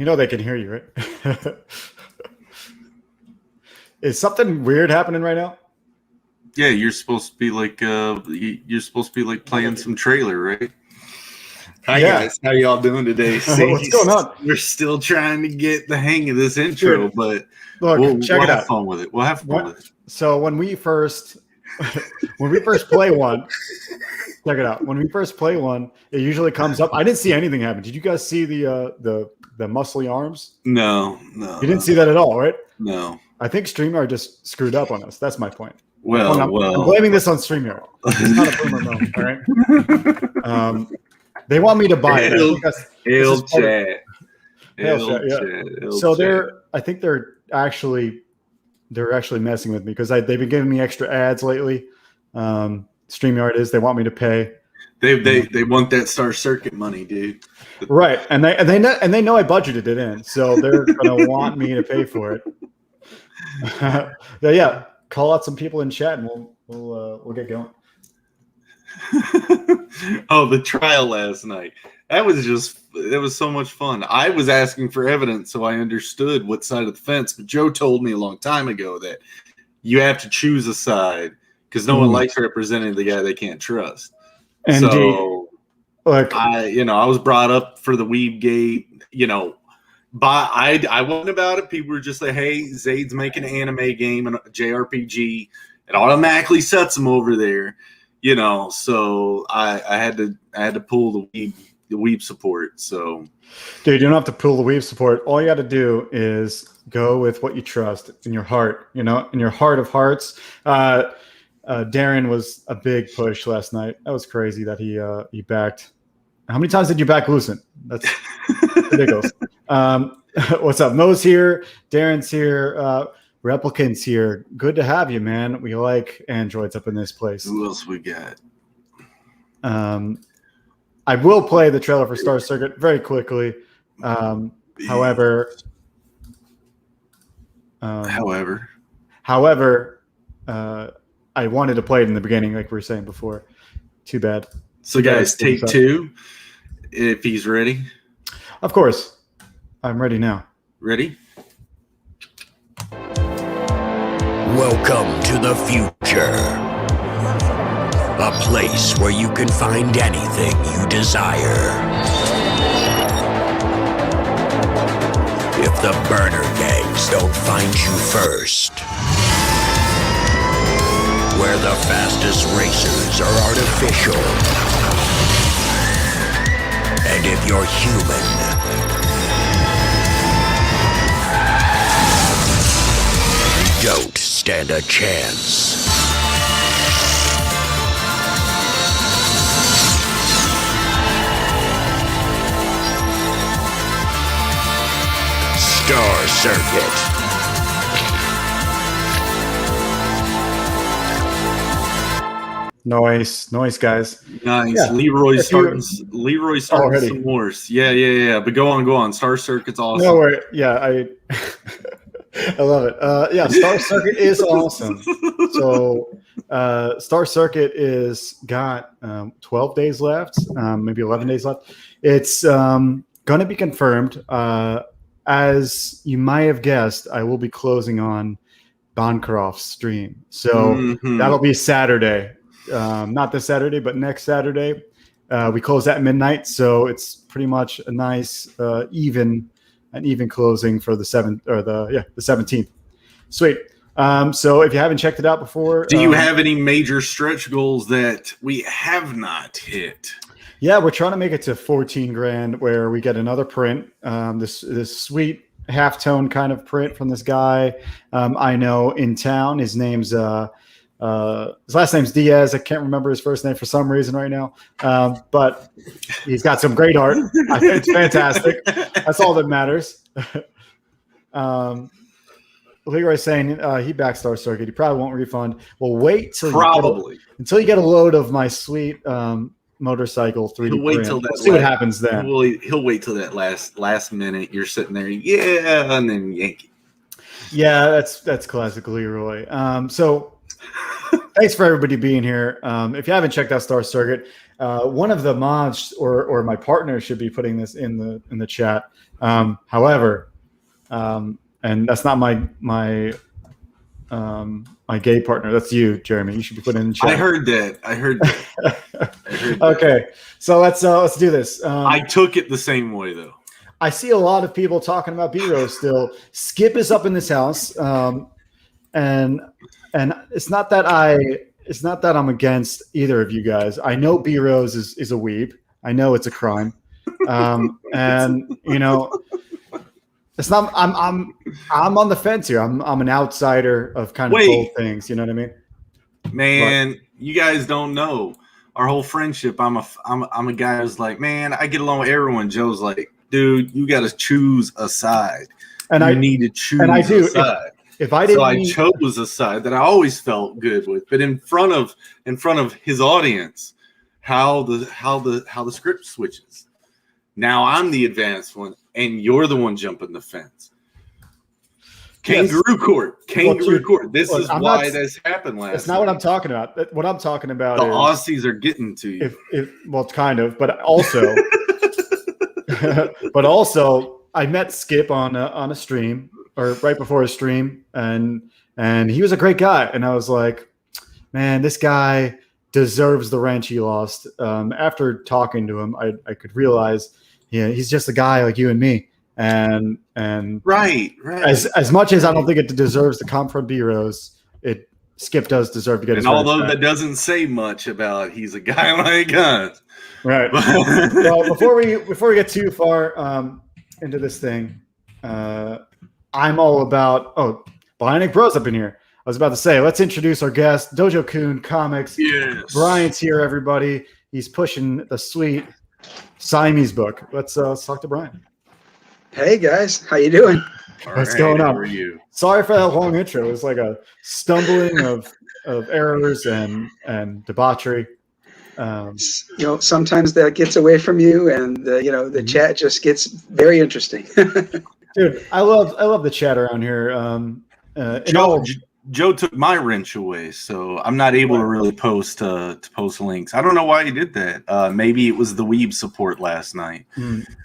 You know they can hear you, right? Is something weird happening right now? Yeah, you're supposed to be like playing some trailer, right? Hi guys, how y'all doing today? What's going on? We're still trying to get the hang of this intro, Dude, but look, we'll have fun with it. We'll have fun with it. So when we first play one, check it out. When we first play one, it usually comes up. I didn't see anything happen. Did you guys see the muscly arms? No. You didn't see that at all, right? No. I think StreamYard just screwed up on us. That's my point. Well, I'm blaming this on StreamYard. It's not a boomer moment, all right? They want me to buy it. Hail chat. So they're actually messing with me because they've been giving me extra ads lately. StreamYard is. They want me to pay. They want that Star Circuit money, dude. Right, and they know I budgeted it in, so they're gonna want me to pay for it. Yeah. Call out some people in chat, and we'll get going. Oh, the trial last night. It was so much fun. I was asking for evidence so I understood what side of the fence, but Joe told me a long time ago that you have to choose a side because no one likes representing the guy they can't trust. Indeed. So look, I was brought up for the Weeb Gate, but I wasn't about it. People were just like, hey, Zaid's making an anime game and a JRPG. It automatically sets him over there, so I had to pull the Weeb support. So, dude, you don't have to pull the Weeb support. All you got to do is go with what you trust in your heart. In your heart of hearts. Darren was a big push last night. That was crazy that he backed. How many times did you back Lucent? That's ridiculous. What's up? Mo's here. Darren's here. Replicant's here. Good to have you, man. We like androids up in this place. Who else we got? I will play the trailer for Star Circuit very quickly. However, I wanted to play it in the beginning, like we were saying before. Too bad. So, guys, take two. If he's ready. Of course. I'm ready now. Ready? Welcome to the future. A place where you can find anything you desire. If the burner gangs don't find you first. Where the fastest racers are artificial. And if you're human, don't stand a chance. Star Circuit. Nice, guys. Nice. Yeah. Leroy's starting some wars. Yeah. But go on. Star Circuit's awesome. No worry. Yeah, I love it. Yeah, Star Circuit is awesome. So Star Circuit is got 12 days left, maybe 11 days left. It's going to be confirmed. As you might have guessed, I will be closing on Bancroft's stream. So that'll be Saturday. Not this Saturday, but next Saturday. We close at midnight, so it's pretty much a nice even closing for the 17th. Sweet. So if you haven't checked it out before, do you have any major stretch goals that we have not hit? Yeah, we're trying to make it to 14 grand, where we get another print. This sweet halftone kind of print from this guy I know in town. His name's his last name's Diaz. I can't remember his first name for some reason right now, but he's got some great art. I think it's fantastic. That's all that matters. Leroy's saying he backed Star Circuit. He probably won't refund. Well, wait till until you get a load of my sweet motorcycle 3D. He'll wait till that. We'll see what happens then. He'll wait till that last minute. You're sitting there, and then yank it. Yeah, that's classic Leroy. So. Thanks for everybody being here. If you haven't checked out Star Circuit, one of the mods or my partner should be putting this in the chat. However, and that's not my gay partner. That's you, Jeremy. You should be putting in the chat. I heard that. Okay, so let's do this. I took it the same way though. I see a lot of people talking about B-Rose still. Skip is up in this house, and it's not that I'm against either of you guys. I know B-Rose is a weeb. I know it's a crime, and it's not. I'm on the fence here. I'm an outsider of kind of both things. You know what I mean? Man, you guys don't know our whole friendship. I'm a guy who's like, man, I get along with everyone. Joe's like, dude, you got to choose a side. And I need to choose a side. If I didn't, so I chose a side that I always felt good with, but in front of his audience, how the script switches. Now I'm the advanced one, and you're the one jumping the fence. Kangaroo court. This is why this happened last. That's not what I'm talking about. What I'm talking about the is Aussies are getting to you. Well, kind of, but also. But also, I met Skip on a stream or right before a stream, and he was a great guy. And I was like, man, this guy deserves the wrench he lost. After talking to him, I could realize, he's just a guy like you and me. And right. As much as I don't think it deserves to come from B-Rose, Skip does deserve to get his wrench although back. That doesn't say much about he's a guy like us. Right. Well, before we get too far into this thing, I'm all about Bionic Bros up in here. I was about to say, let's introduce our guest, Dojo KUN Comics. Yes. Brian's here, everybody. He's pushing the sweet Siamese book. Let's talk to Brian. Hey guys, how you doing? What's going on? How are you? Sorry for that long intro. It was like a stumbling of errors and debauchery. Sometimes that gets away from you, and the chat just gets very interesting. Dude, I love the chat around here. Joe took my wrench away, so I'm not able to really post links. I don't know why he did that. Maybe it was the weeb support last night.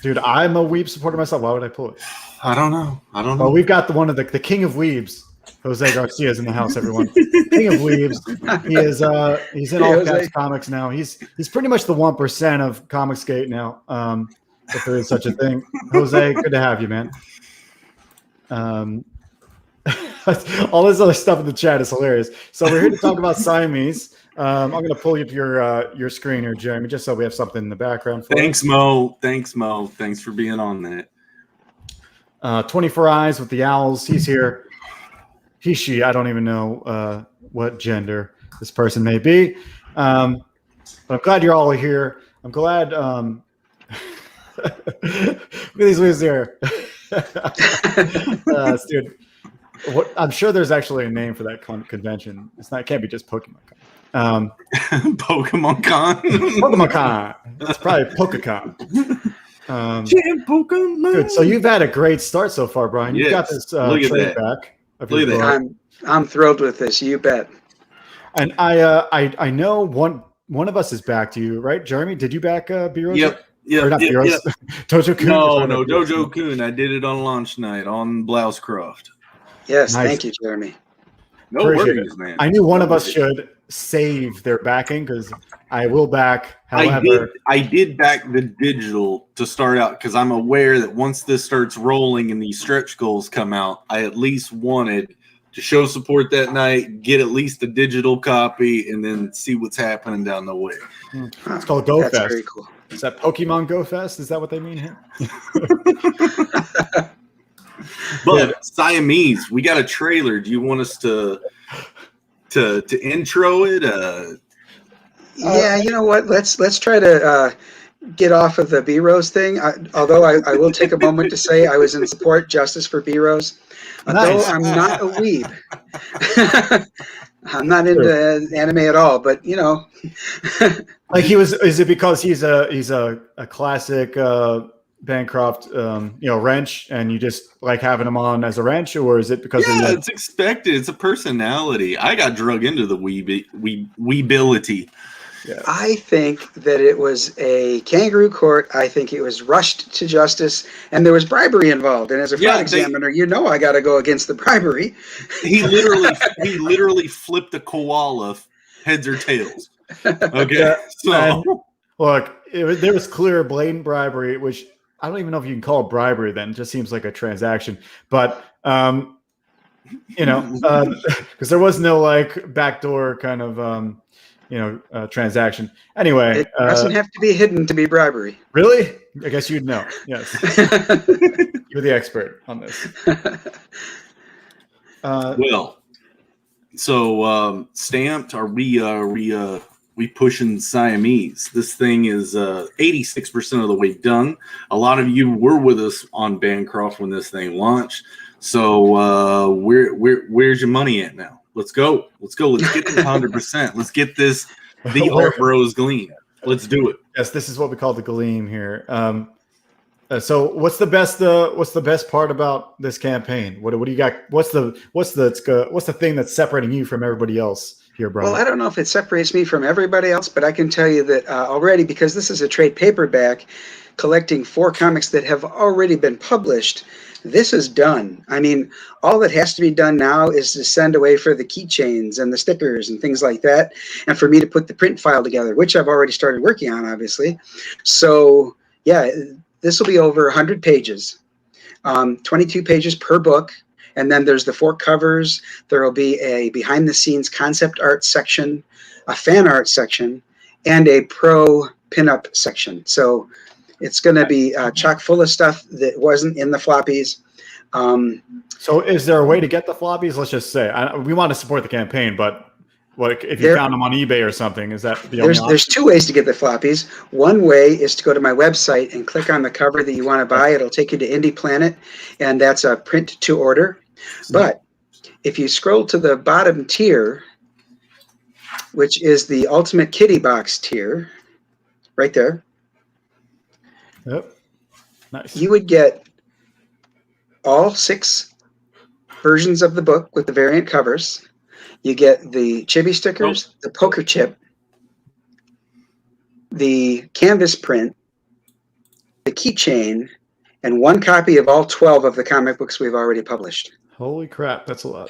Dude, I'm a weeb supporter myself. Why would I pull it? I don't know. Well, we've got one of the king of weebs. Jose Garcia's in the house, everyone. King of weebs. He's in all caps comics now. He's pretty much the 1% of Comicsgate now, if there is such a thing. Jose, good to have you, man. All this other stuff in the chat is hilarious. So we're here to talk about Siamese. I'm going to pull you up your screen here, Jeremy, just so we have something in the background. Thanks, Mo. Thanks for being on that. 24 Eyes with the Owls. He's here. He, she, I don't even know what gender this person may be. But I'm glad you're all here. I'm glad. Look at these moves here. Dude, I'm sure there's actually a name for that convention. It can't be just Pokemon Con. Pokemon Con. Pokemon Con. It's probably PokeCon. Pokemon. Good. So you've had a great start so far, Brian. You've got this trade back. Look at that. I'm thrilled with this. You bet. And I know one of us is back to you, right? Jeremy, did you back B-Rose? Yep. Or not B-Rose. Dojo KUN. No, Dojo KUN. I did it on launch night on Blousecroft. Yes, nice. Thank you, Jeremy. No worries, man. I knew one of us should save their backing because I will back. However, I did back the digital to start out because I'm aware that once this starts rolling and these stretch goals come out, I at least wanted to show support that night, get at least a digital copy, and then see what's happening down the way. It's called Go That's Fest. very cool. Is that Pokemon Go Fest? Is that what they mean here? But Siamese, we got a trailer. Do you want us to intro it? Yeah, you know what? Let's try to get off of the B-Rose thing. Although I will take a moment to say I was in support justice for B-Rose. Although I'm not a weeb. I'm not into anime at all, but like he was. Is it because he's a classic Bancroft, wrench, and you just like having him on as a wrench, or is it because it's expected? It's a personality. I got drug into the weebility. Yeah. I think that it was a kangaroo court. I think it was rushed to justice, and there was bribery involved. And as a fraud examiner, I got to go against the bribery. He literally flipped a koala heads or tails. Okay, Yeah, so look, there was clear, blatant bribery, which I don't even know if you can call it bribery. Then it just seems like a transaction, but because there was no like backdoor kind of transaction. Anyway, It doesn't have to be hidden to be bribery. Really? I guess you'd know. Yes, you're the expert on this. Well, so Stamped, are we pushing Siamese? This thing is 86% of the way done. A lot of you were with us on Bancroft when this thing launched. So where's your money at now? Let's go. Let's get this 100%. Let's get this the Art Bros Gleam. Let's do it. Yes, this is what we call the Gleam here. So what's the best part about this campaign? What do you got? What's the thing that's separating you from everybody else here, Brian? Well, I don't know if it separates me from everybody else, but I can tell you that already, because this is a trade paperback collecting 4 comics that have already been published, this is done. I mean, all that has to be done now is to send away for the keychains and the stickers and things like that, and for me to put the print file together, which I've already started working on, obviously. So, yeah, this will be over 100 pages, 22 pages per book. And then there's the 4 covers. There will be a behind-the-scenes concept art section, a fan art section, and a pro pinup section. So it's going to be chock full of stuff that wasn't in the floppies. So is there a way to get the floppies? Let's just say we want to support the campaign, but if you found them on eBay or something, is that the only option? There's 2 ways to get the floppies. One way is to go to my website and click on the cover that you want to buy. It'll take you to Indie Planet, and that's a print to order. But if you scroll to the bottom tier, which is the Ultimate Kitty Box tier, right there. Yep. Nice. You would get all 6 versions of the book with the variant covers. You get the chibi stickers, the poker chip, the canvas print, the keychain, and 1 copy of all 12 of the comic books we've already published. Holy crap, that's a lot.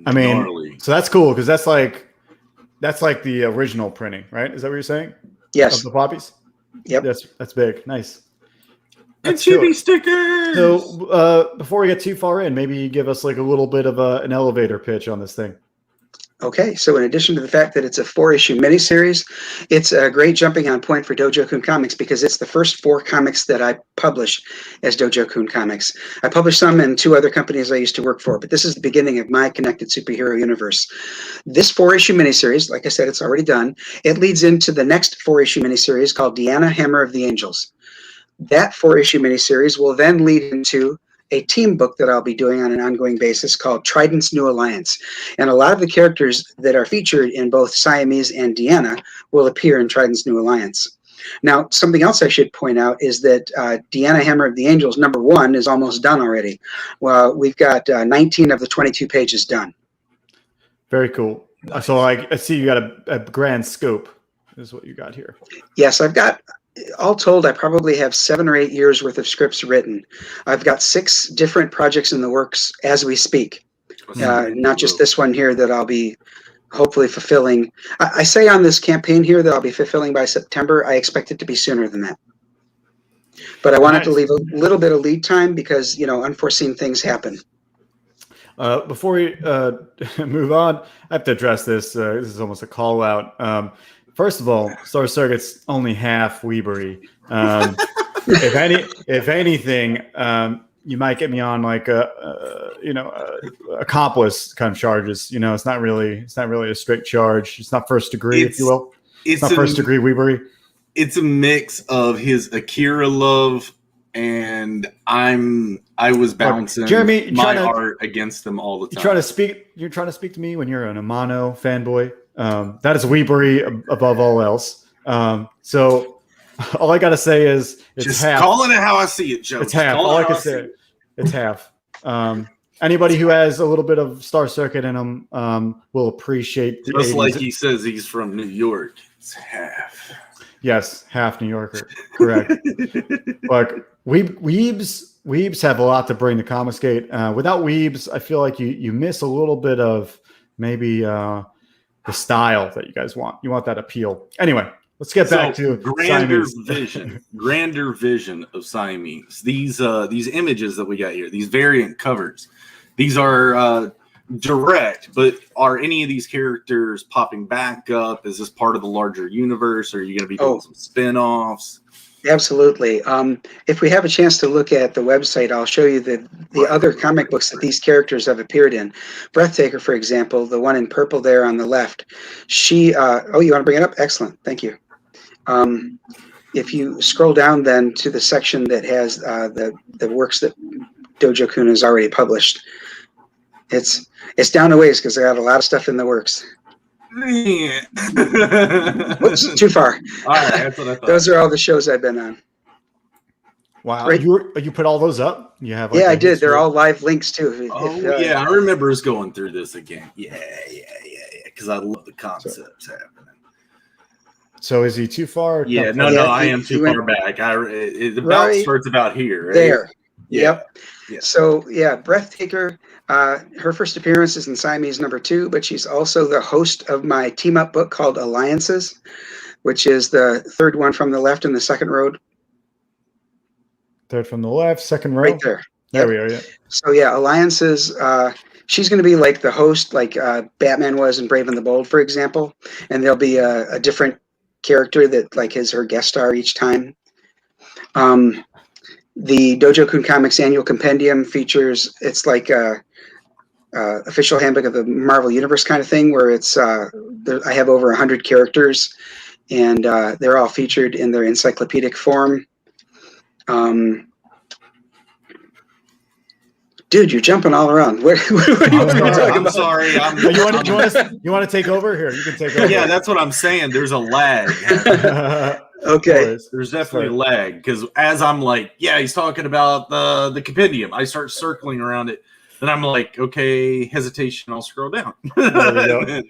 I mean, Gnarly. so that's cool because that's like the original printing, right? Is that what you're saying? Yes. Of the floppies? Yep. That's big. Nice. And chibi stickers. So before we get too far in, maybe you give us like a little bit of an elevator pitch on this thing. Okay, so in addition to the fact that it's a 4-issue miniseries, it's a great jumping on point for Dojo Kun Comics because it's the first 4 comics that I publish as Dojo Kun Comics. I published some in 2 other companies I used to work for, but this is the beginning of my connected superhero universe. This 4-issue miniseries, like I said, it's already done. It leads into the next 4-issue miniseries called Deanna, Hammer of the Angels. That 4-issue miniseries will then lead into a team book that I'll be doing on an ongoing basis called Trident's New Alliance. And a lot of the characters that are featured in both Siamese and Deanna will appear in Trident's New Alliance. Now, something else I should point out is that Deanna, Hammer of the Angels, #1 is almost done already. Well, we've got 19 of the 22 pages done. Very cool. So I see you got a grand scope is what you got here. Yes, I've got, all told, I probably have 7 or 8 years worth of scripts written. I've got 6 different projects in the works as we speak. Not just this one here that I'll be hopefully fulfilling. I say on this campaign here that I'll be fulfilling by September. I expect it to be sooner than that. But I wanted to leave a little bit of lead time because, unforeseen things happen. Before we move on, I have to address this. This is almost a call out. First of all, Star Circuit's only half Weebery. If anything, you might get me on like accomplice kind of charges. It's not really a strict charge. It's not first degree, if you will. It's not first degree Weebery. It's a mix of his Akira love and I was bouncing Jeremy, my art against them all the time. You're trying to speak to me when you're an Amano fanboy. That is Weebery above all else. So all I gotta say is it's just half. calling it how I see it, Joe. It's half. All I can say, it's half. Anybody who has a little bit of Star Circuit in them will appreciate the Just 80s. like he says he's from New York. It's half. Yes, half New Yorker. Correct. Look, Weebs have a lot to bring to Comicsgate. Without Weebs, I feel like you miss a little bit of maybe the style that you guys want. You want that appeal. Anyway, let's get back to grander Siamese. grander vision of Siamese. These images that we got here, these variant covers, these are direct, but are any of these characters popping back up? Is this part of the larger universe? Or are you going to be doing some spin-offs? Absolutely. If we have a chance to look at the website, I'll show you the other comic books that these characters have appeared in. Breathtaker, for example, the one in purple there on the left. She, oh, you want to bring it up? Excellent. Thank you. If you scroll down then to the section that has the works that DOJO KUN has already published, it's down a ways because I got a lot of stuff in the works. Whoops, too far. All right, that's what I thought. Those are all the shows I've been on. Wow, Right. you put all those up? You have? Like, yeah, I did. They're all live links too. Yeah, I remember us going through this again. Yeah. Because I love the concepts happening. So is he too far? Yeah, no, I am too far back. The belt starts about here. Right? There. Yeah. Yep. Yeah. So yeah, Breathtaker. Her first appearance is in Siamese #2, but she's also the host of my team up book called Alliances, which is the third one from the left in the second row. Third from the left, second row. Right there. There we are. Yeah. So yeah, Alliances. She's going to be like the host, like Batman was in Brave and the Bold, for example, and there'll be a different character that like is her guest star each time. The DOJO KUN Comics Annual Compendium features, it's like a official handbook of the Marvel Universe kind of thing, where it's I have over 100 characters, and they're all featured in their encyclopedic form. Dude, you're jumping all around. What are you talking about? Sorry. You want to take over here? You can take over. Yeah, that's what I'm saying. There's a lag. Okay. There's definitely a lag because as I'm like, yeah, he's talking about the compendium. I start circling around it. Then I'm like, okay, hesitation. I'll scroll down.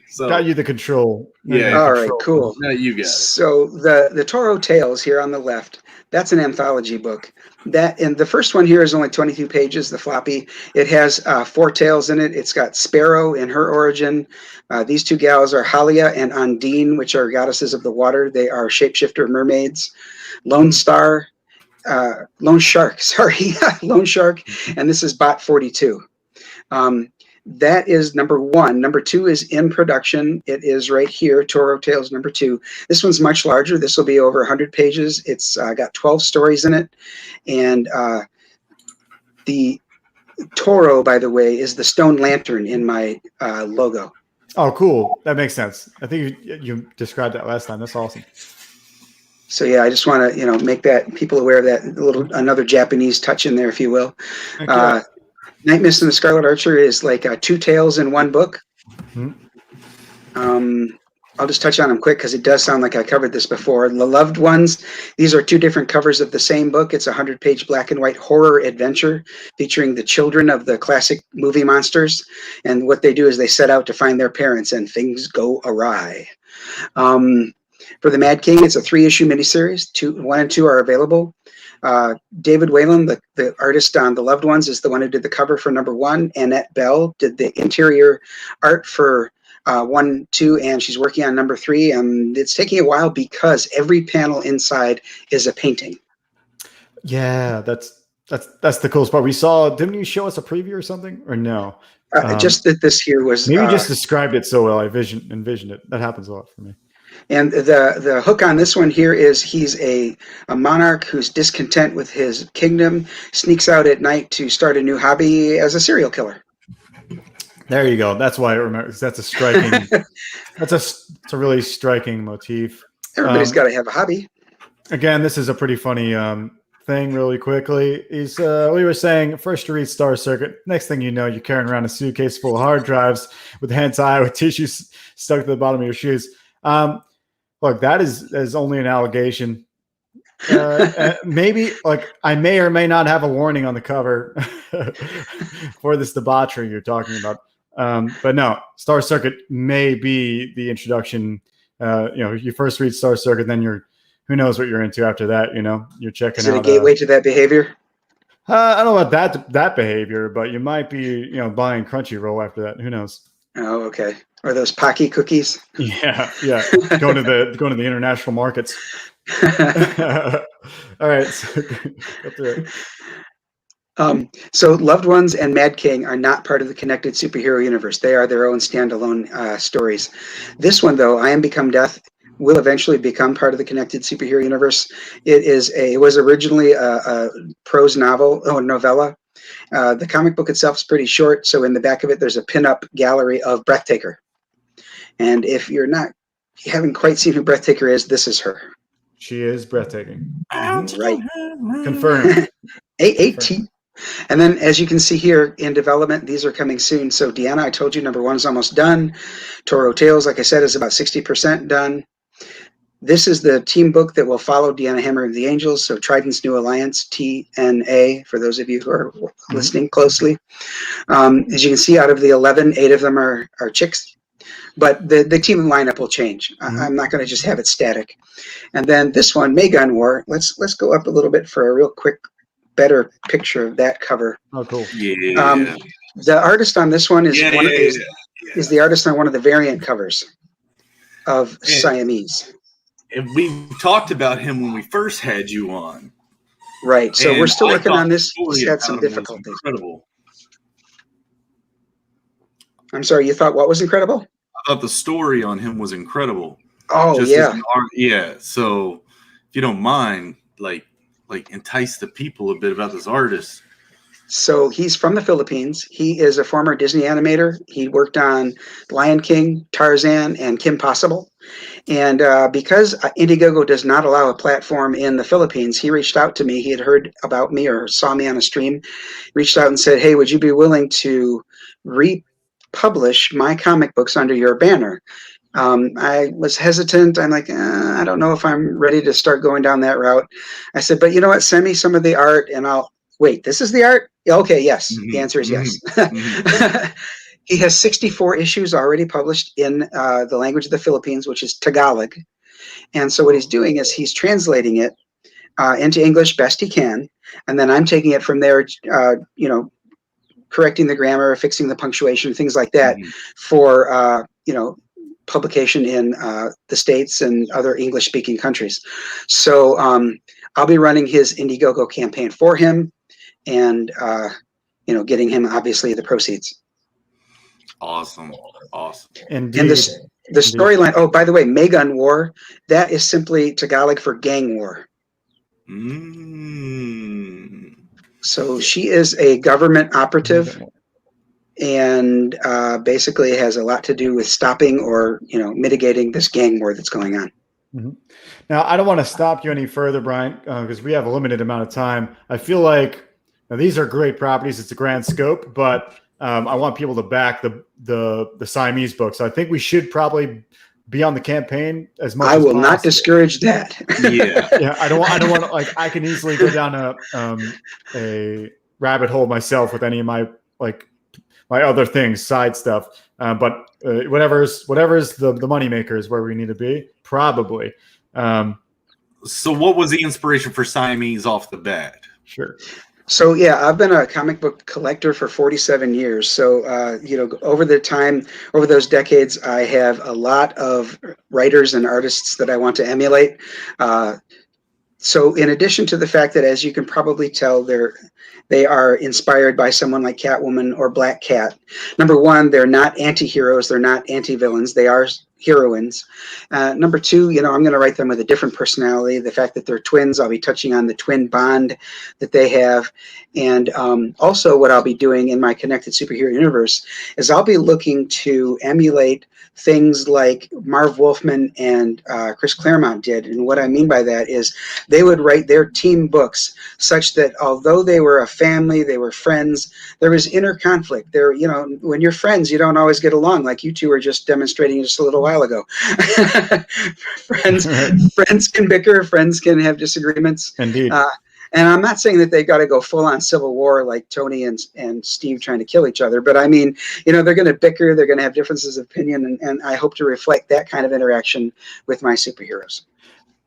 So, got you the control. Yeah. All right. Cool. No, you got it. So the Toro Tales here on the left, that's an anthology book. And the first one here is only 22 pages, the floppy. It has 4 tales in it. It's got Sparrow in her origin. These two gals are Halia and Undine, which are goddesses of the water. They are shapeshifter mermaids. Lone Shark, sorry, Lone Shark, and this is Bot 42. That is number 1. Number 2 is in production. It is right here, Toro Tales number 2. This one's much larger. This will be over 100 pages. It's got 12 stories in it. And the Toro, by the way, is the stone lantern in my logo. Oh, cool. That makes sense. I think you described that last time. That's awesome. So yeah, I just want to, make that people aware of that another Japanese touch in there, if you will. Okay. Night Mist and the Scarlet Archer is like 2 tales in one book. Mm-hmm. I'll just touch on them quick because it does sound like I covered this before. The Loved Ones, these are 2 different covers of the same book. It's a 100-page black and white horror adventure featuring the children of the classic movie monsters. And what they do is they set out to find their parents and things go awry. For the Mad King, it's a 3-issue miniseries. 1 and 2 are available. David Whalen, the artist on The Loved Ones, is the one who did the cover for number 1. Annette Bell did the interior art for 1, 2, and she's working on number 3. And it's taking a while because every panel inside is a painting. Yeah, that's the coolest part. We saw. Didn't you show us a preview or something, or no? Just that this here was maybe just described it so well. I envisioned it. That happens a lot for me. And the hook on this one here is he's a monarch who's discontent with his kingdom, sneaks out at night to start a new hobby as a serial killer. There you go. That's why I remember. That's a striking. It's a really striking motif. Everybody's got to have a hobby. Again, this is a pretty funny thing. Really quickly, is we were saying first you read Star Circuit. Next thing you know, you're carrying around a suitcase full of hard drives with hentai with tissues stuck to the bottom of your shoes. Look, that is only an allegation. Maybe like I may or may not have a warning on the cover for this debauchery you're talking about. But no, Star Circuit may be the introduction. You first read Star Circuit, then who knows what you're into after that. You're checking Is it out a gateway to that behavior? I don't know about that behavior, but you might be buying Crunchyroll after that. Who knows? Oh, okay. Or those Pocky cookies? Yeah. Going to the international markets. All right. So, go through it. So Loved Ones and Mad King are not part of the connected superhero universe. They are their own standalone stories. This one, though, I Am Become Death, will eventually become part of the connected superhero universe. It was originally a prose novella. The comic book itself is pretty short, so in the back of it, there's a pinup gallery of Breathtaker. And if you haven't quite seen who Breathtaker is, this is her. She is breathtaking. Right. Confirmed. AAT. And then, as you can see here in development, these are coming soon. So, Deanna, I told you #1 is almost done. Toro Tales, like I said, is about 60% done. This is the team book that will follow Deanna Hammer of the Angels. So, Trident's New Alliance, TNA, for those of you who are listening closely. As you can see, out of the 11, 8 of them are chicks. But the team lineup will change. I'm not going to just have it static. And then this one, Maygun War. Let's go up a little bit for a real quick, better picture of that cover. Oh, cool. Yeah. The artist on this one is the artist on one of the variant covers of Siamese. And we talked about him when we first had you on. Right. So we're still I working thought on this. the story He's had about some him was difficulties. incredible. I'm sorry, you thought what was incredible? I thought the story on him was incredible. Oh, Just yeah. as an art, yeah. So if you don't mind, like entice the people a bit about this artist. So he's from the Philippines. He is a former Disney animator. He worked on Lion King, Tarzan, and Kim Possible. And because Indiegogo does not allow a platform in the Philippines, he reached out to me. He had heard about me or saw me on a stream, reached out and said, hey, would you be willing to republish my comic books under your banner? I was hesitant. I'm like, I don't know if I'm ready to start going down that route. I said, but you know what? Send me some of the art and I'll wait. This is the art? Okay, yes. The answer is yes. He has 64 issues already published in the language of the Philippines, which is Tagalog. And so what he's doing is he's translating it into English best he can. And then I'm taking it from there, correcting the grammar, fixing the punctuation, things like that for, publication in the States and other English-speaking countries. So I'll be running his Indiegogo campaign for him and, getting him, obviously, the proceeds. Awesome. And the storyline, oh, by the way, Maygun War, that is simply Tagalog for gang war. So she is a government operative and basically has a lot to do with stopping or mitigating this gang war that's going on. Now, I don't want to stop you any further, Brian, because we have a limited amount of time. I feel like these are great properties. It's a grand scope, but I want people to back the Siamese book. So I think we should probably be on the campaign as much. I will not discourage that. Yeah. I don't want to, I can easily go down a rabbit hole myself with any of my other things, side stuff. But whatever's the money maker is where we need to be, probably. So what was the inspiration for Siamese off the bat? Sure. So, yeah, I've been a comic book collector for 47 years. So, over those decades, I have a lot of writers and artists that I want to emulate. So in addition to the fact that, as you can probably tell, they are inspired by someone like Catwoman or Black Cat. Number one, they're not anti-heroes. They're not anti-villains. They are heroines. Number two, I'm going to write them with a different personality. The fact that they're twins, I'll be touching on the twin bond that they have. And also what I'll be doing in my Connected Superhero Universe is I'll be looking to emulate things like Marv Wolfman and Chris Claremont did. And what I mean by that is they would write their team books such that although they were a family, they were friends, there was inner conflict. When you're friends, you don't always get along, like you two were just demonstrating just a little while while ago. friends can bicker, friends can have disagreements. Indeed. And I'm not saying that they got to go full on civil war like Tony and Steve trying to kill each other, but I mean, they're going to bicker, they're going to have differences of opinion, and I hope to reflect that kind of interaction with my superheroes.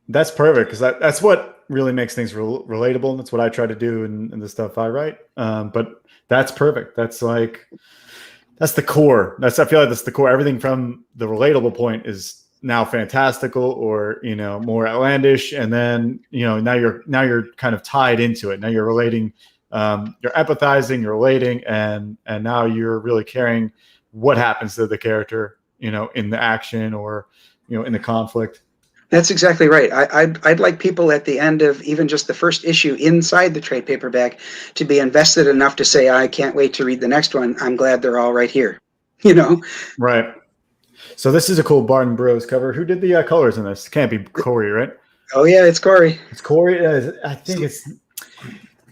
That's perfect, because that's what really makes things relatable, and that's what I try to do in the stuff I write. But that's perfect. That's the core. I feel like that's the core. Everything from the relatable point is now fantastical or more outlandish, and then now you're kind of tied into it. Now you're relating, you're empathizing, you're relating, and now you're really caring what happens to the character in the action or in the conflict. That's exactly right. I'd like people at the end of even just the first issue inside the trade paperback to be invested enough to say, I can't wait to read the next one. I'm glad they're all right here. Right. So this is a cool Barton Bros cover. Who did the colors in this? It can't be Corey, right? Oh yeah, it's Corey. It's Corey. I think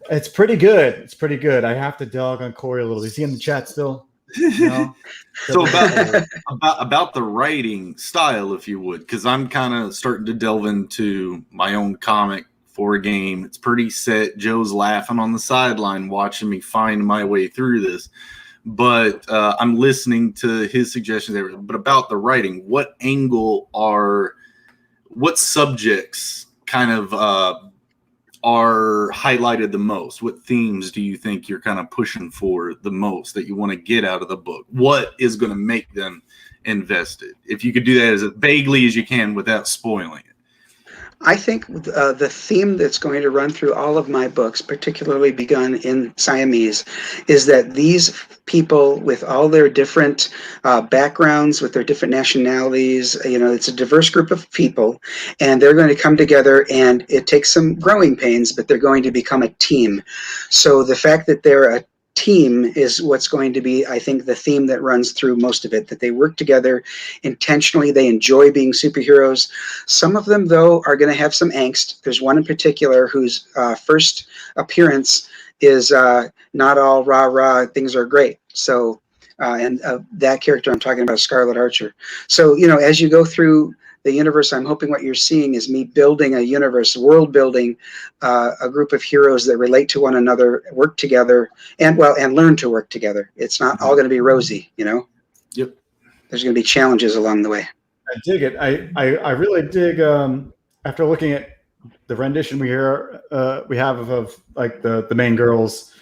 it's pretty good. It's pretty good. I have to dog on Corey a little. Is he in the chat still? No? So about the writing style, if you would, because I'm kind of starting to delve into my own comic for a game. It's pretty set. Joe's laughing on the sideline watching me find my way through this. But I'm listening to his suggestions there. But about the writing, what subjects kind of are highlighted the most? What themes do you think you're kind of pushing for the most that you want to get out of the book? What is going to make them invested? If you could do that as vaguely as you can without spoiling it. I think the theme that's going to run through all of my books, particularly begun in Siamese, is that these people with all their different backgrounds, with their different nationalities, it's a diverse group of people, and they're going to come together, and it takes some growing pains, but they're going to become a team. So the fact that they're a team is what's going to be, I think, the theme that runs through most of it, that they work together intentionally. They enjoy being superheroes. Some of them, though, are going to have some angst. There's one in particular whose first appearance is not all rah-rah, things are great. So, and that character I'm talking about, Scarlet Archer. So, as you go through the universe, I'm hoping what you're seeing is me building a universe, world building, a group of heroes that relate to one another, work together, and learn to work together. It's not all going to be rosy, Yep. There's going to be challenges along the way. I dig it. I really dig. After looking at the rendition we have of like the main girls,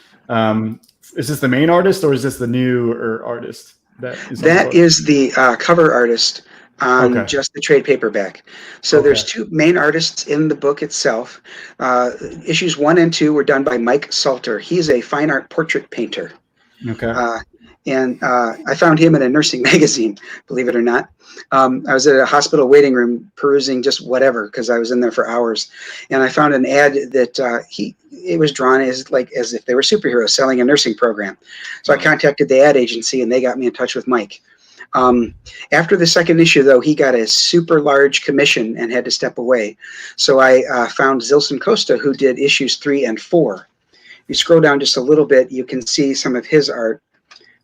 is this the main artist or is this the new artist? That is the cover artist on just the trade paperback. So there's two main artists in the book itself. Issues 1 and 2 were done by Mike Salter. He's a fine art portrait painter. Okay. And I found him in a nursing magazine, believe it or not. I was at a hospital waiting room perusing just whatever, because I was in there for hours. And I found an ad that it was drawn as if they were superheroes selling a nursing program. So I contacted the ad agency and they got me in touch with Mike. After the second issue, though, he got a super large commission and had to step away. So I found Zilson Costa, who did issues 3 and 4. You scroll down just a little bit, you can see some of his art.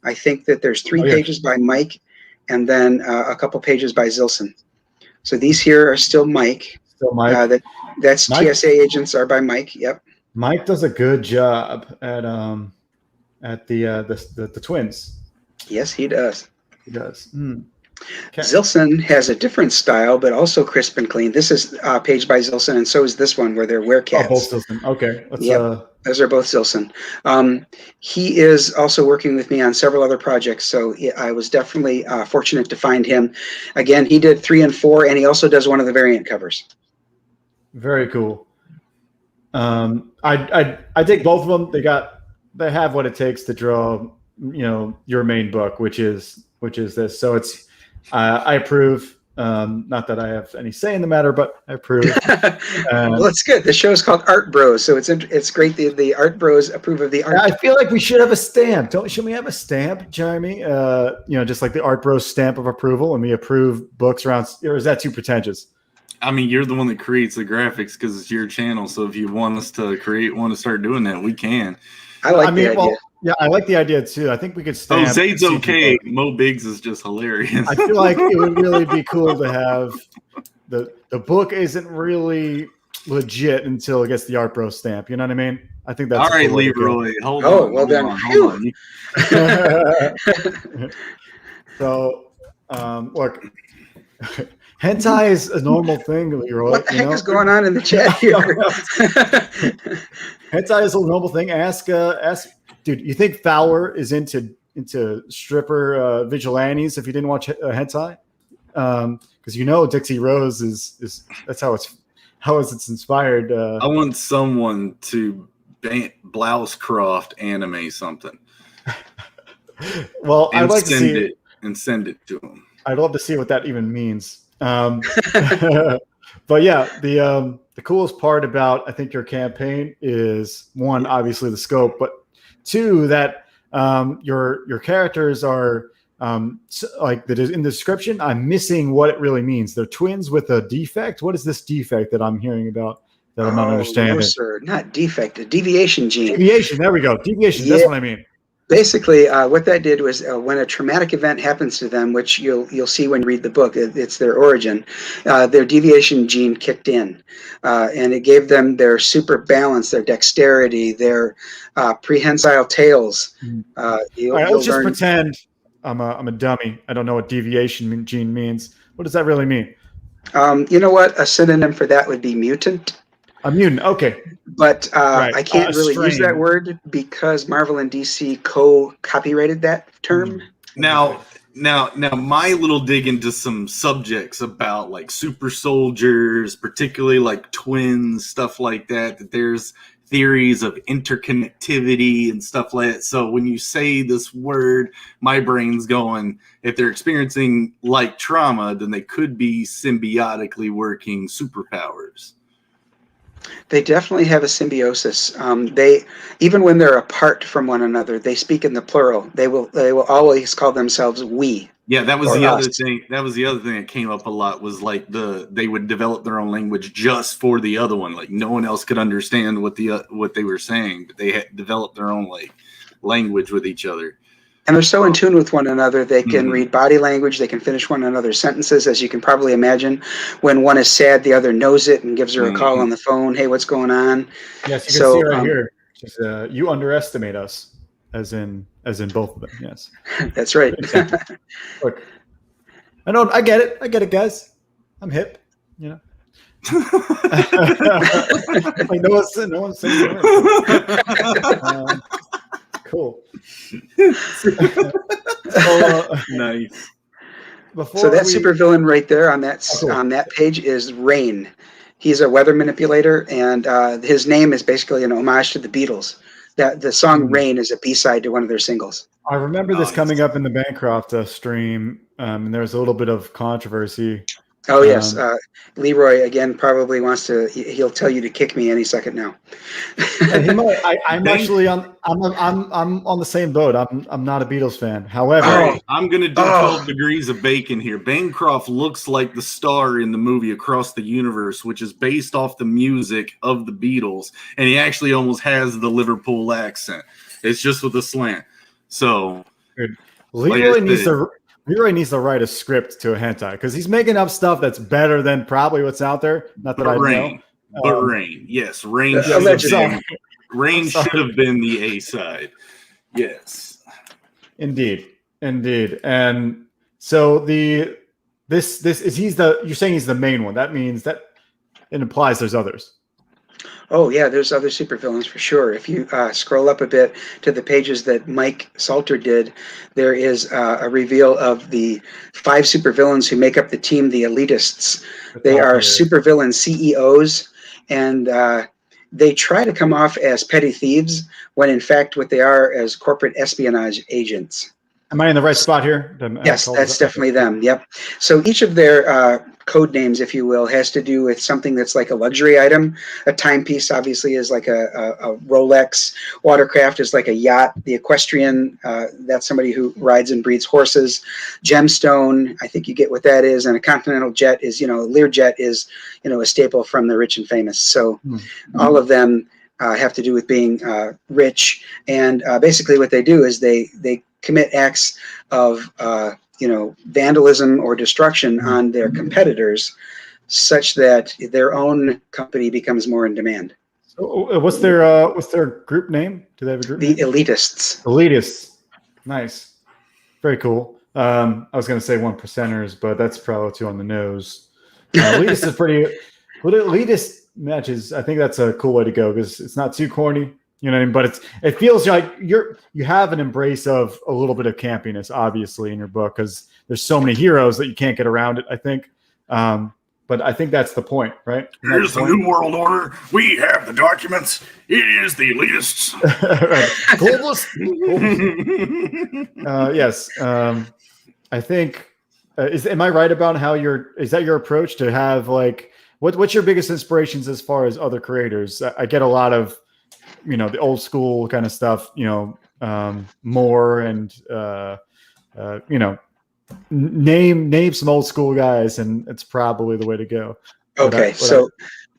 I think that there's 3 pages by Mike and then a couple pages by Zilson. So these here are still Mike. Still Mike. That's Mike. TSA agents are by Mike. Yep. Mike does a good job at the twins. Yes, he does. He does. Okay. Zilson has a different style, but also crisp and clean. This is a page by Zilson, and so is this one where they're werecats. Oh, both Zilson. Okay. Those are both Zilson. He is also working with me on several other projects, so I was definitely fortunate to find him. Again, he did 3 and 4, and he also does one of the variant covers. Very cool. I take both of them. They have what it takes to draw, your main book, which is this. So it's I approve. Not that I have any say in the matter, but I approve. Well, it's good. The show is called Art Bros, so it's great. The Art Bros approve of the art. I feel like we should have a stamp. Should we have a stamp, Jeremy? Just like the Art Bros stamp of approval, and we approve books around. Or is that too pretentious? I mean, you're the one that creates the graphics because it's your channel. So if you want us to create one to start doing that, we can. I like the idea. Yeah, I like the idea too. I think we could Oh, stamp. Zayd's CG okay. book. Mo Biggs is just hilarious. I feel like it would really be cool to have the book isn't really legit until it gets the Art Bro stamp. You know what I mean? I think that's All right, a cool way to go. Leroy. Hold Oh, on. well hold then, on, hold on. So, look, hentai is a normal thing, Leroy. what the heck is going on in the chat here? Hentai is a normal thing. Ask, dude. You think Fowler is into stripper vigilantes? If you didn't watch hentai, because Dixie Rose is that's how it's inspired. I want someone to Blousecroft anime something. Well, And I'd like to send see it and send it to him. I'd love to see what that even means. But yeah, the coolest part about I think your campaign is one, obviously the scope, but two, that your characters are like that is in the description. I'm missing what it really means. They're twins with a defect. What is this defect that I'm hearing about that I'm not understanding? No, sir, not defect, a deviation gene. Deviation. There we go. Deviation. Yeah. That's what I mean. Basically, what that did was when a traumatic event happens to them, which you'll see when you read the book, it's their origin, their deviation gene kicked in, and it gave them their super balance, their dexterity, their prehensile tails. All right, let's just pretend I'm a dummy. I don't know what deviation gene means. What does that really mean? You know what? A synonym for that would be mutant. A mutant. Okay. But Right. I can't really use strain. that word because Marvel and DC co-copyrighted that term. Now, my little dig into some subjects about like super soldiers, particularly like twins, stuff like that. That there's theories of interconnectivity and stuff like that. So when you say this word, my brain's going, if they're experiencing like trauma, then they could be symbiotically working superpowers. They definitely have a symbiosis. They, even when they're apart from one another, they speak in the plural. They will always call themselves we. Yeah, that was Or the other us. thing. That was the other thing that came up a lot was like they would develop their own language just for the other one. Like no one else could understand what they were saying, but they had developed their own like language with each other. And they're so in tune with one another, they can read body language, they can finish one another's sentences, as you can probably imagine. When one is sad, the other knows it and gives her a call on the phone. Hey, what's going on? Yes, you can see right here. She's, you underestimate us, as in both of them. Yes, That's right. look, I get it, guys. I'm hip, you know. Like no one's saying it. Cool. Nice. So that supervillain right there on that page is Rain. He's a weather manipulator, and his name is basically an homage to the Beatles. That the song "Rain" is a B-side to one of their singles. I remember this coming up in the Bancroft stream, and there was a little bit of controversy. Oh yes, Leroy again probably wants to. He'll tell you to kick me any second now. And he might. I'm actually on. I'm on the same boat. I'm not a Beatles fan. However, I'm gonna do 12 degrees of bacon here. Bancroft looks like the star in the movie Across the Universe, which is based off the music of the Beatles, and he actually almost has the Liverpool accent. It's just with a slant. So Leroy needs to write a script to a hentai because he's making up stuff that's better than probably what's out there. Not that I know. But Rain, yes, Rain. Rain should have been the A side. Yes, indeed. And so this is you're saying he's the main one. That means that it implies there's others. Oh yeah, there's other supervillains for sure. If you scroll up a bit to the pages that Mike Salter did, there is a reveal of the 5 supervillains who make up the team, the Elitists. They are supervillain CEOs, and they try to come off as petty thieves when in fact what they are is corporate espionage agents. Am I in the right spot here? Yes, that's definitely them. Yep. So each of their code names, if you will, has to do with something that's like a luxury item. A timepiece, obviously, is like a Rolex. Watercraft is like a yacht. The equestrian, that's somebody who rides and breeds horses. Gemstone, I think you get what that is. And a continental jet is, Learjet is, a staple from the rich and famous. So all of them have to do with being rich, and basically what they do is they commit acts of vandalism or destruction on their competitors, such that their own company becomes more in demand. So, what's their group name? Do they have a group The name? elitists. Elitists. Nice. Very cool. I was going to say 1%ers, but that's probably too on the nose. Elitist is pretty. But elitist matches, I think that's a cool way to go because it's not too corny, you know what I mean? But it feels like you have an embrace of a little bit of campiness, obviously, in your book because there's so many heroes that you can't get around it. I think. But I think that's the point, right? Here's the New World Order. We have the documents. It is the elitists. Globalists. Yes. I think. Am I right about how is that your approach to have like what's your biggest inspirations as far as other creators? I get a lot of the old school kind of stuff. Moore and name some old school guys, and it's probably the way to go. Okay,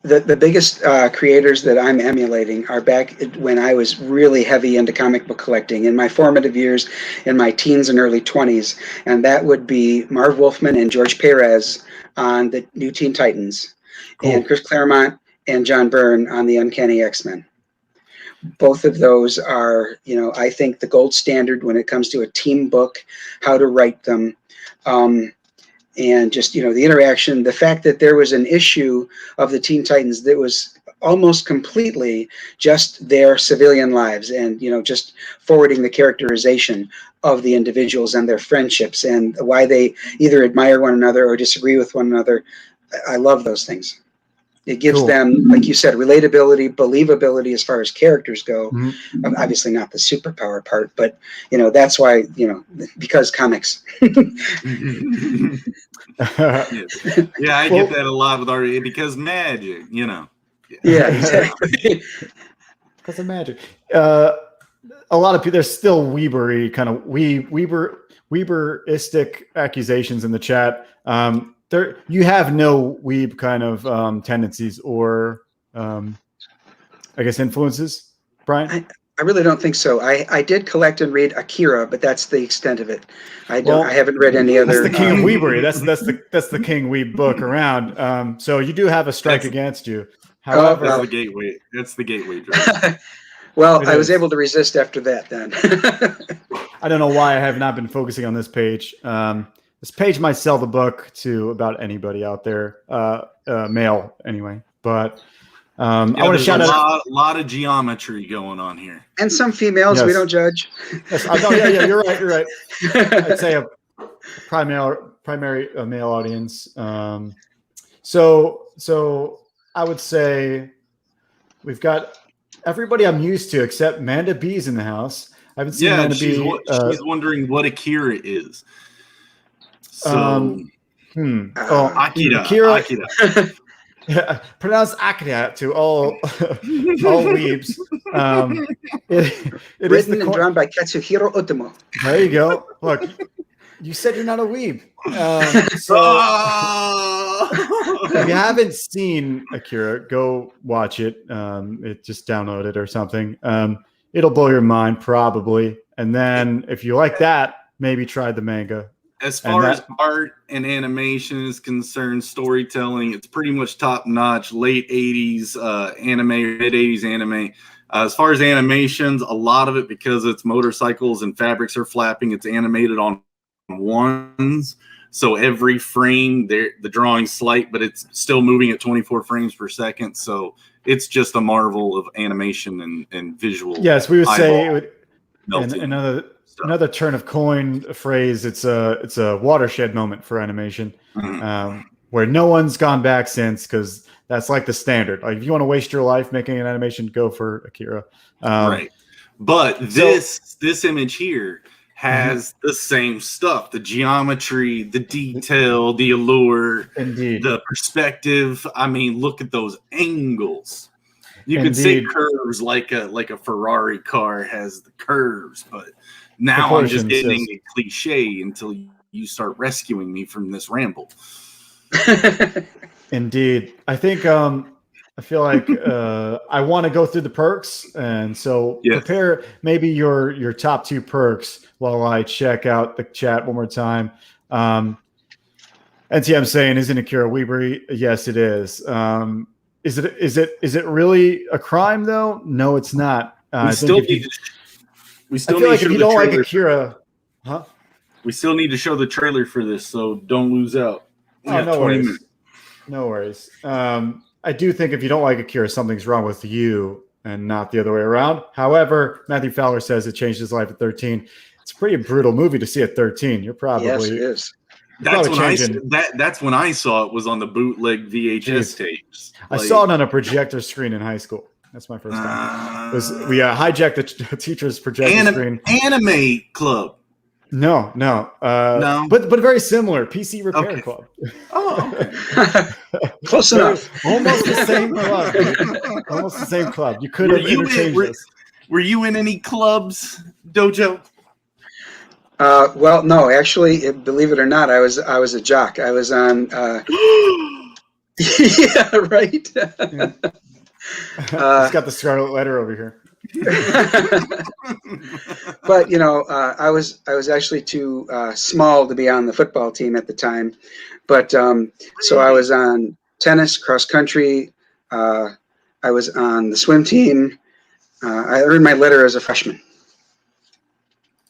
the biggest creators that I'm emulating are back when I was really heavy into comic book collecting in my formative years, in my teens and early 20s, and that would be Marv Wolfman and George Perez on the New Teen Titans, cool. And Chris Claremont and John Byrne on the Uncanny X-Men. Both of those are, I think the gold standard when it comes to a team book, how to write them. And just, the interaction, the fact that there was an issue of the Teen Titans that was almost completely just their civilian lives and, just forwarding the characterization of the individuals and their friendships and why they either admire one another or disagree with one another. I love those things. It gives them, like you said, relatability, believability as far as characters go. Mm-hmm. Obviously not the superpower part, but, that's why, because comics. Yeah, I get that a lot with art because magic, Yeah, exactly. Because of magic. A lot of people, there's still Weebery kind of Weeberistic accusations in the chat. You have no weeb kind of tendencies or, I guess, influences, Brian? I really don't think so. I did collect and read Akira, but that's the extent of it. I haven't read any other. That's the king of weebery. That's the king weeb book around. So you do have a strike against you. However, that's the gateway. That's the gateway drug. Well, I was able to resist after that. Then I don't know why I have not been focusing on this page. This page might sell the book to about anybody out there, male anyway. But I want to shout out a lot of geometry going on here, and some females. Yes. We don't judge. Yes, yeah, you're right. You're right. I'd say a primary male audience. So I would say we've got everybody I'm used to except Manda B's in the house. I haven't seen Manda B. She's wondering what Akira is. So, Akira. Yeah, pronounce Akira to all weebs. It written and drawn by Katsuhiro Otomo. There you go. Look, you said you're not a weeb. So if you haven't seen Akira, go watch it. Just download it or something. It'll blow your mind probably. And then if you like that, maybe try the manga. As far as art and animation is concerned, storytelling, it's pretty much top notch. Late 80s anime, mid 80s anime. As far as animations, a lot of it, because it's motorcycles and fabrics are flapping, it's animated on ones. So every frame, the drawing's slight, but it's still moving at 24 frames per second. So it's just a marvel of animation and visual. Yes, we would say another turn of coin phrase. It's a watershed moment for animation, where no one's gone back since, because that's like the standard. Like if you want to waste your life making an animation, go for Akira. Right. But this image here has the same stuff: the geometry, the detail, the allure, indeed, the perspective. I mean, look at those angles. You could say curves like a Ferrari car has the curves, but now I'm just getting a cliche until you start rescuing me from this ramble. Indeed. I think I feel like I want to go through the perks, and so prepare maybe your top 2 perks while I check out the chat one more time. NTM saying, "Isn't Akira Weebery?" Yes, it is. Is it really a crime though? No, it's not. We still need to show if you don't like trailer. Akira, huh? We still need to show the trailer for this, so don't lose out. Oh, no worries. No worries. I do think if you don't like Akira, something's wrong with you and not the other way around. However, Matthew Fowler says it changed his life at 13. It's a pretty brutal movie to see at 13. You're probably yes, it is. That's when I saw it was on the bootleg VHS tapes. I saw it on a projector screen in high school. That's my first time. We hijacked the teacher's projector screen. Anime Club. No. But very similar. PC Repair Club. Oh, okay. Close enough. Almost the same club. Almost the same club. You could have interchanged this. Were you in any clubs, Dojo? Well, no, actually, believe it or not, I was a jock. I was on. Yeah, right. He's got the scarlet letter over here. But I was actually too small to be on the football team at the time. But so I was on tennis, cross country. I was on the swim team. I earned my letter as a freshman.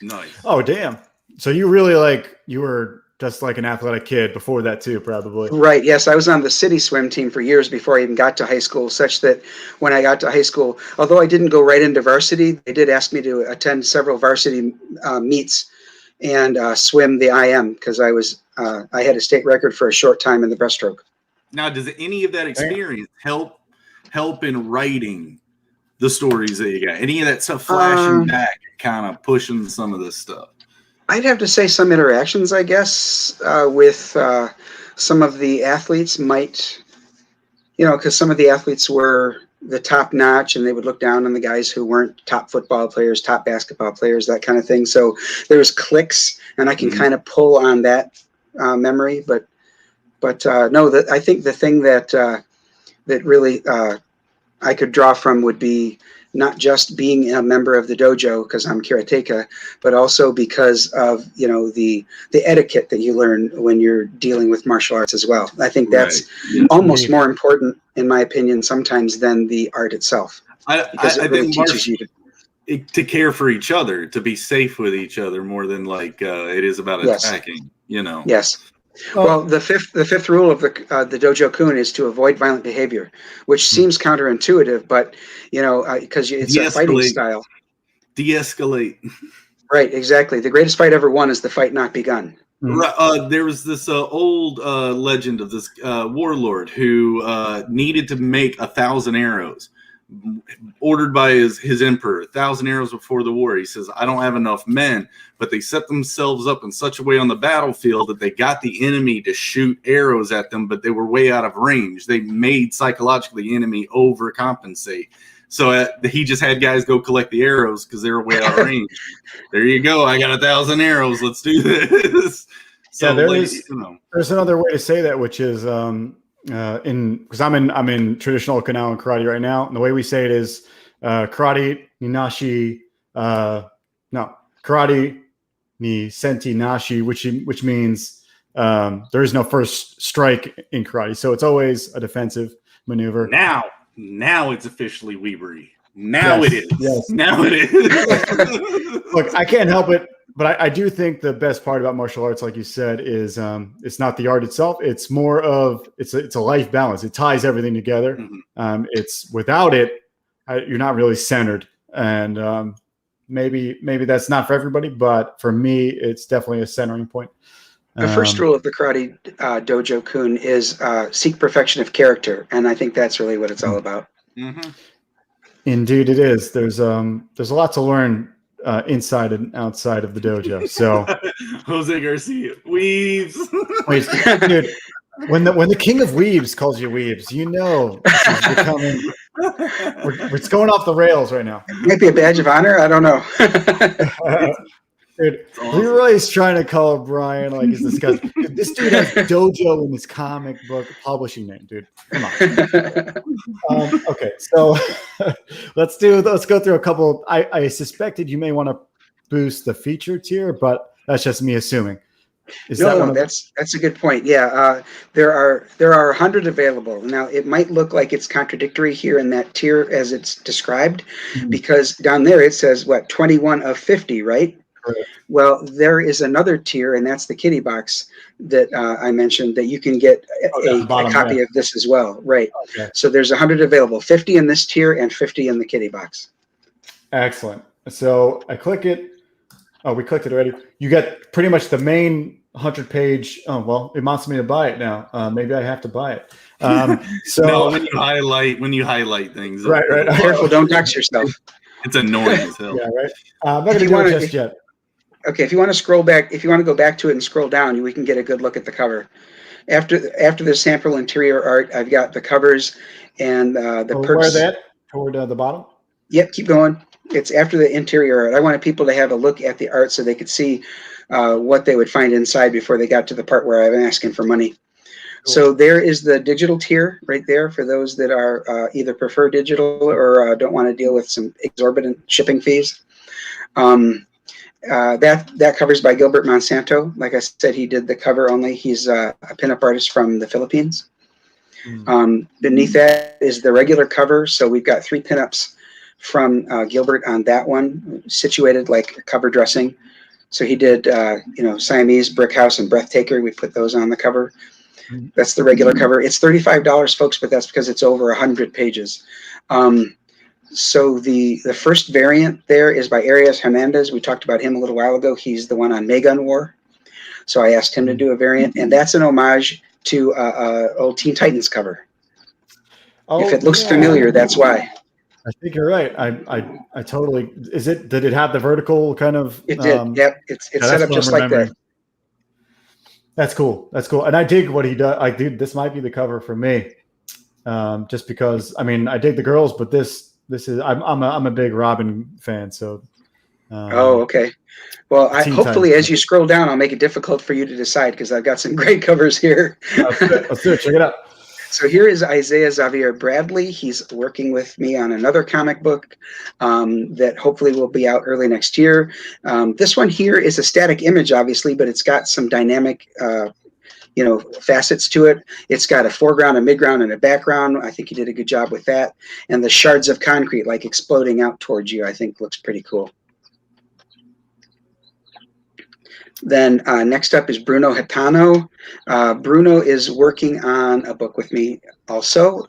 Nice. Oh, damn. So you really you were just like an athletic kid before that too, probably. Right. Yes. I was on the city swim team for years before I even got to high school, such that when I got to high school, although I didn't go right into varsity, they did ask me to attend several varsity meets and swim the IM because I had a state record for a short time in the breaststroke. Now, does any of that experience help in writing the stories that you got? Any of that stuff flashing back, kind of pushing some of this stuff? I'd have to say some interactions, I guess, with some of the athletes might, because some of the athletes were the top notch and they would look down on the guys who weren't top football players, top basketball players, that kind of thing. So there was cliques, and I can kind of pull on that memory. But no, I think the thing that really I could draw from would be not just being a member of the dojo because I'm karateka, but also because of the etiquette that you learn when you're dealing with martial arts as well. I think that's almost more important, in my opinion, sometimes than the art itself. Because it really teaches you to care for each other, to be safe with each other more than it is about attacking. Yes. Well, the fifth rule of the dojo kun is to avoid violent behavior, which seems counterintuitive, but because it's a fighting style. De-escalate. Right, exactly. The greatest fight ever won is the fight not begun. There was this old legend of this warlord who needed to make 1,000 arrows, ordered by his emperor, 1,000 arrows before the war. He says, I don't have enough men, but they set themselves up in such a way on the battlefield that they got the enemy to shoot arrows at them, but they were way out of range. They made psychologically the enemy overcompensate. So he just had guys go collect the arrows because they were way out of range. There you go. I got 1,000 arrows. Let's do this. So there's another way to say that, which is because I'm in traditional Okinawan karate right now, and the way we say it is karate ni nashi, karate ni senti nashi, which means there is no first strike in karate, so it's always a defensive maneuver. Now it's officially Weebery. Now it is. Yes. Now it is. Look, I can't help it. But I do think the best part about martial arts, like you said, is it's not the art itself. It's more of it's a life balance. It ties everything together. Mm-hmm. It's without it, you're not really centered. And maybe that's not for everybody, but for me, it's definitely a centering point. The first rule of the karate dojo kun is seek perfection of character, and I think that's really what it's all about. Mm-hmm. Indeed, it is. There's a lot to learn. Inside and outside of the dojo. So Jose Garcia weaves. Wait, dude, when the king of weaves calls you weaves, this is becoming it's going off the rails right now. Might be a badge of honor. I don't know. Dude, It's awesome. Leroy's trying to call Brian like he's disgusting. Dude, this dude has DOJO in his comic book publishing name, dude. Come on. Okay, so let's go through a couple. I suspected you may want to boost the feature tier, but that's just me assuming. That's a good point. Yeah, there are 100 available. Now it might look like it's contradictory here in that tier as it's described, because down there it says 21 of 50, right? Correct. Well, there is another tier, and that's the kitty box that I mentioned, that you can get a copy of this as well, right? Okay. So there's 100 available, 50 in this tier and 50 in the kitty box. Excellent. So I click it. Oh, we clicked it already. You get pretty much the main 100-page. Oh well, it wants me to buy it now. Maybe I have to buy it. So no, when you highlight things, right. Careful, don't dox yourself. It's annoying as hell. Yeah, right. I'm not going to do it just yet. Okay, if you want to scroll back, if you want to go back to it and scroll down, we can get a good look at the cover. After the sample interior art, I've got the covers and the perks. Where that? Toward the bottom? Yep, keep going. It's after the interior art. I wanted people to have a look at the art so they could see what they would find inside before they got to the part where I'm asking for money. Cool. So there is the digital tier right there for those that are either prefer digital or don't want to deal with some exorbitant shipping fees. That cover's by Gilbert Monsanto. Like I said, he did the cover only. He's a pinup artist from the Philippines. Beneath that is the regular cover. So we've got 3 pinups from Gilbert on that one, situated like cover dressing. So he did, Siamese, Brick House, and Breathtaker. We put those on the cover. That's the regular cover. It's $35, folks, but that's because it's over 100 pages. So the first variant there is by Arias Hernandez. We talked about him a little while ago. He's the one on Maygun War. So I asked him to do a variant, and that's an homage to old Teen Titans cover. Oh, if it looks familiar, that's why. I think you're right. I totally. Did it have the vertical kind of? It did. Yep. It's set up just like that. That's cool. That's cool. And I dig what he does. This might be the cover for me. Just because I dig the girls, but this is I'm a big Robin fan, so. Okay. Well, hopefully as you scroll down, I'll make it difficult for you to decide because I've got some great covers here. Let's do it. Check it out. So here is Isaiah Xavier Bradley. He's working with me on another comic book that hopefully will be out early next year. This one here is a static image, obviously, but it's got some dynamic facets to it. It's got a foreground, a midground, and a background. I think you did a good job with that. And the shards of concrete like exploding out towards you, I think looks pretty cool. Then next up is Bruno Hitano. Bruno is working on a book with me also.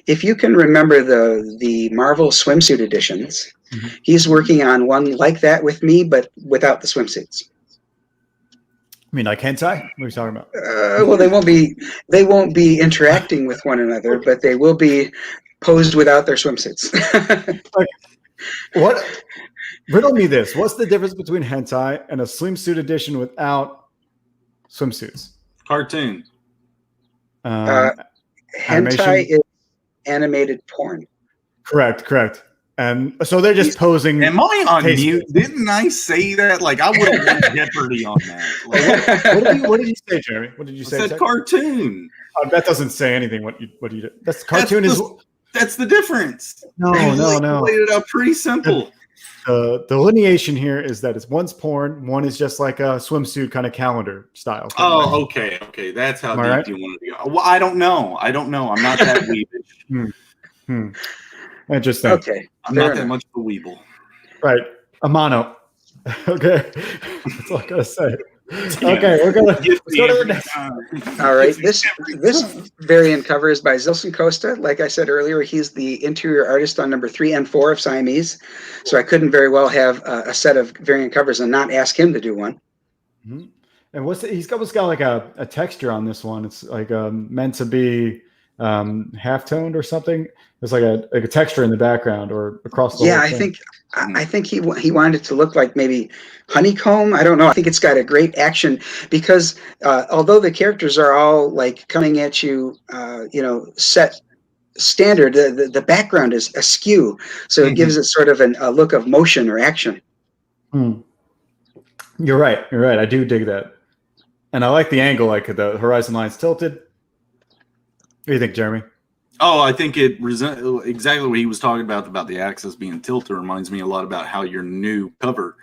If you can remember the Marvel swimsuit editions, he's working on one like that with me, but without the swimsuits. I mean, like hentai? What are you talking about? Well, they won't be interacting with one another, but they will be posed without their swimsuits. What? Riddle me this. What's the difference between hentai and a swimsuit edition without swimsuits? Cartoon. Hentai is animated porn. Correct. And so they're just posing. Am I on mute? Didn't I say that? Like I would have won Jeopardy on that. What did you say, Jeremy? What did you say? I said cartoon. That doesn't say anything. What you did? That's cartoon That's the difference. No. Laid it out pretty simple. The delineation here is that one's porn, one is just like a swimsuit kind of calendar style. Oh, okay. That's how deep you want to go. Well, I don't know. I'm not that weebish. Interesting. Okay. I'm not that much of a weeble. Right. A mono. Okay. That's all I gotta say. Okay, let's go to the next. All right. This variant cover is by Zilson Costa. Like I said earlier, he's the interior artist on number 3 and 4 of Siamese. So I couldn't very well have a set of variant covers and not ask him to do one. And he's got like a texture on this one. It's like meant to be half-toned or something. There's like a texture in the background or across the whole thing. I think he wanted it to look like maybe honeycomb. I don't know. I think it's got a great action because although the characters are all like coming at you, set standard, the background is askew. So it gives it sort of a look of motion or action. You're right. You're right. I do dig that. And I like the angle, like the horizon line's tilted. What do you think, Jeremy? Oh, I think exactly what he was talking about the axis being tilted reminds me a lot about how your new cover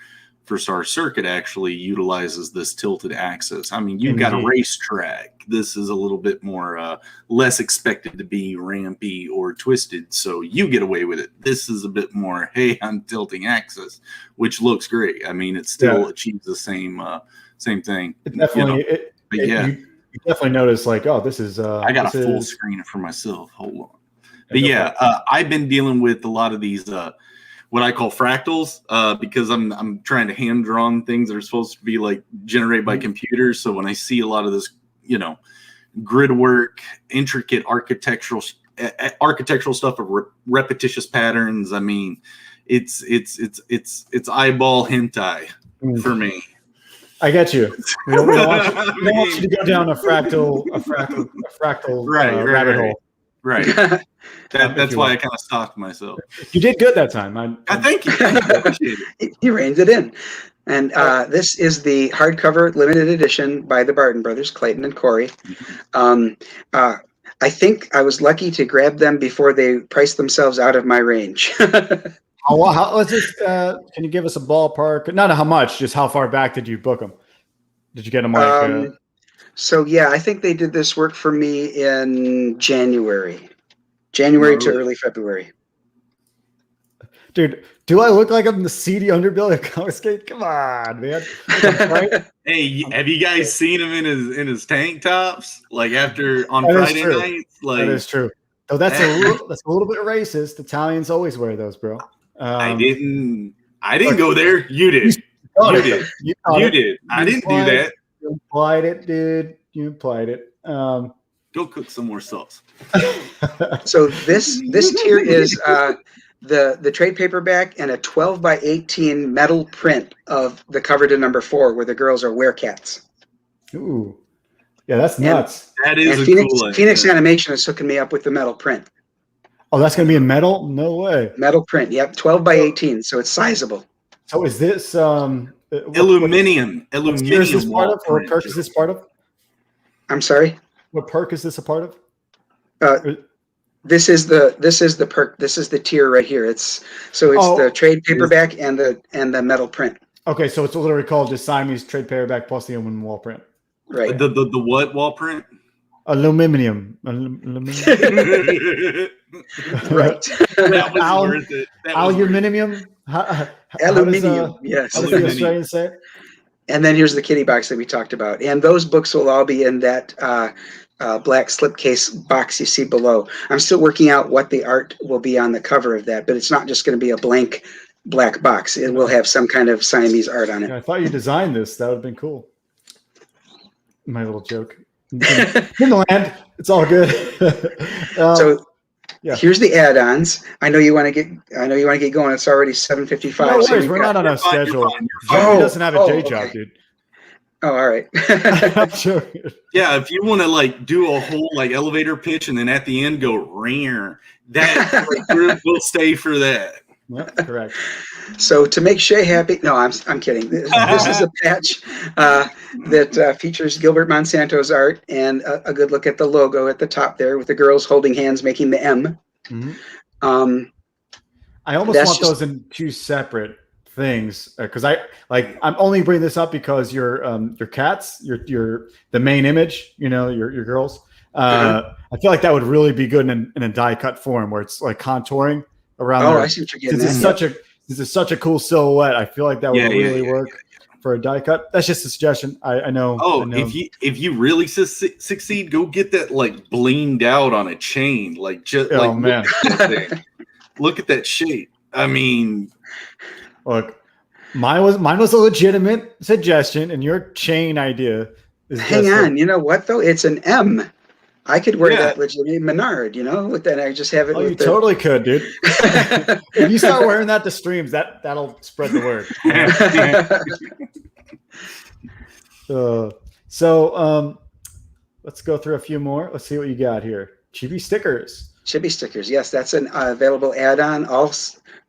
for Star Circuit actually utilizes this tilted axis. I mean, you've got a racetrack. This is a little bit more less expected to be rampy or twisted, so you get away with it. This is a bit more, hey, I'm tilting axis, which looks great. I mean, it still achieves the same thing. It definitely, you definitely notice like, oh, this is. I got a full screen for myself. Hold on. But I've been dealing with a lot of these what I call fractals because I'm trying to hand draw things that are supposed to be like generated by computers. So when I see a lot of this, grid work, intricate architectural stuff of repetitious patterns, I mean, it's eyeball hentai for me. I get you. We don't want you to go down a fractal rabbit hole. Right. That's why I kind of stopped myself. You did good that time. Thank you. I appreciate it. He reined it in. And this is the hardcover limited edition by the Barden brothers, Clayton and Corey. I think I was lucky to grab them before they priced themselves out of my range. How was this? Can you give us a ballpark? Not how much, just how far back did you book them? Did you get them like? So yeah, I think they did this work for me in January to early February. Dude, do I look like I'm the seedy underbelly of Comicsgate? Come on, man. Hey, have you guys seen him in his tank tops? Like on Friday nights? Like that is true. Though that's a little bit racist. Italians always wear those, bro. I didn't go there. You did. You did. You did. I didn't do that. You implied it, dude. You implied it. Go cook some more sauce. So this tier is the trade paperback and a 12x18 metal print of the cover to number 4, where the girls are werecats. Ooh, yeah, that's nuts. That is cool. Phoenix Animation is hooking me up with the metal print. Oh, that's gonna be in metal? No way. Metal print. Yep, 12x18, so it's sizable. So is this Aluminium. What is this part of? What perk is this part of? I'm sorry. What perk is this a part of? This is the perk. This is the tier right here. It's the trade paperback and the metal print. Okay, so it's literally called just Siamese trade paperback plus the aluminum wall print. Right. The what wall print? Aluminium. Right. That was worth it. Aluminium. Aluminium. Yes. How does the Australian say it? And then here's the kitty box that we talked about. And those books will all be in that black slipcase box you see below. I'm still working out what the art will be on the cover of that, but it's not just going to be a blank black box. It will have some kind of Siamese art on it. Yeah, I thought you designed this. That would have been cool. My little joke. In the land, it's all good. Here's the add-ons. I know you want to get going. It's already 7:55. No worries, we're not on a schedule. Jeremy doesn't have a day job, dude. Oh, all right. I'm sure. Yeah, if you want to like do a whole like elevator pitch and then at the end go rear, that group will stay for that. Yep, correct. So to make Shay happy, no, I'm kidding. This is a patch that features Gilbert Monsanto's art and a good look at the logo at the top there with the girls holding hands making the M. Mm-hmm. I almost want those in 2 separate things because I'm only bringing this up because your cats, your the main image, your girls. I feel like that would really be good in a die cut form where it's like contouring around. Oh, I see what you're getting at. This is such a cool silhouette. I feel like that would really work for a die cut. That's just a suggestion. I know. Oh, I know. if you really succeed, go get that like blinged out on a chain. Like just man, look at that shape. I mean, look, mine was a legitimate suggestion, and your chain idea is. Hang on, you know what though? It's an M. I could wear that legit Menard, with that. I just have it. Oh, you totally could, dude. If you start wearing that to streams, that'll spread the word. So let's go through a few more. Let's see what you got here. Chibi stickers. Chibi stickers. Yes, that's an available add-on.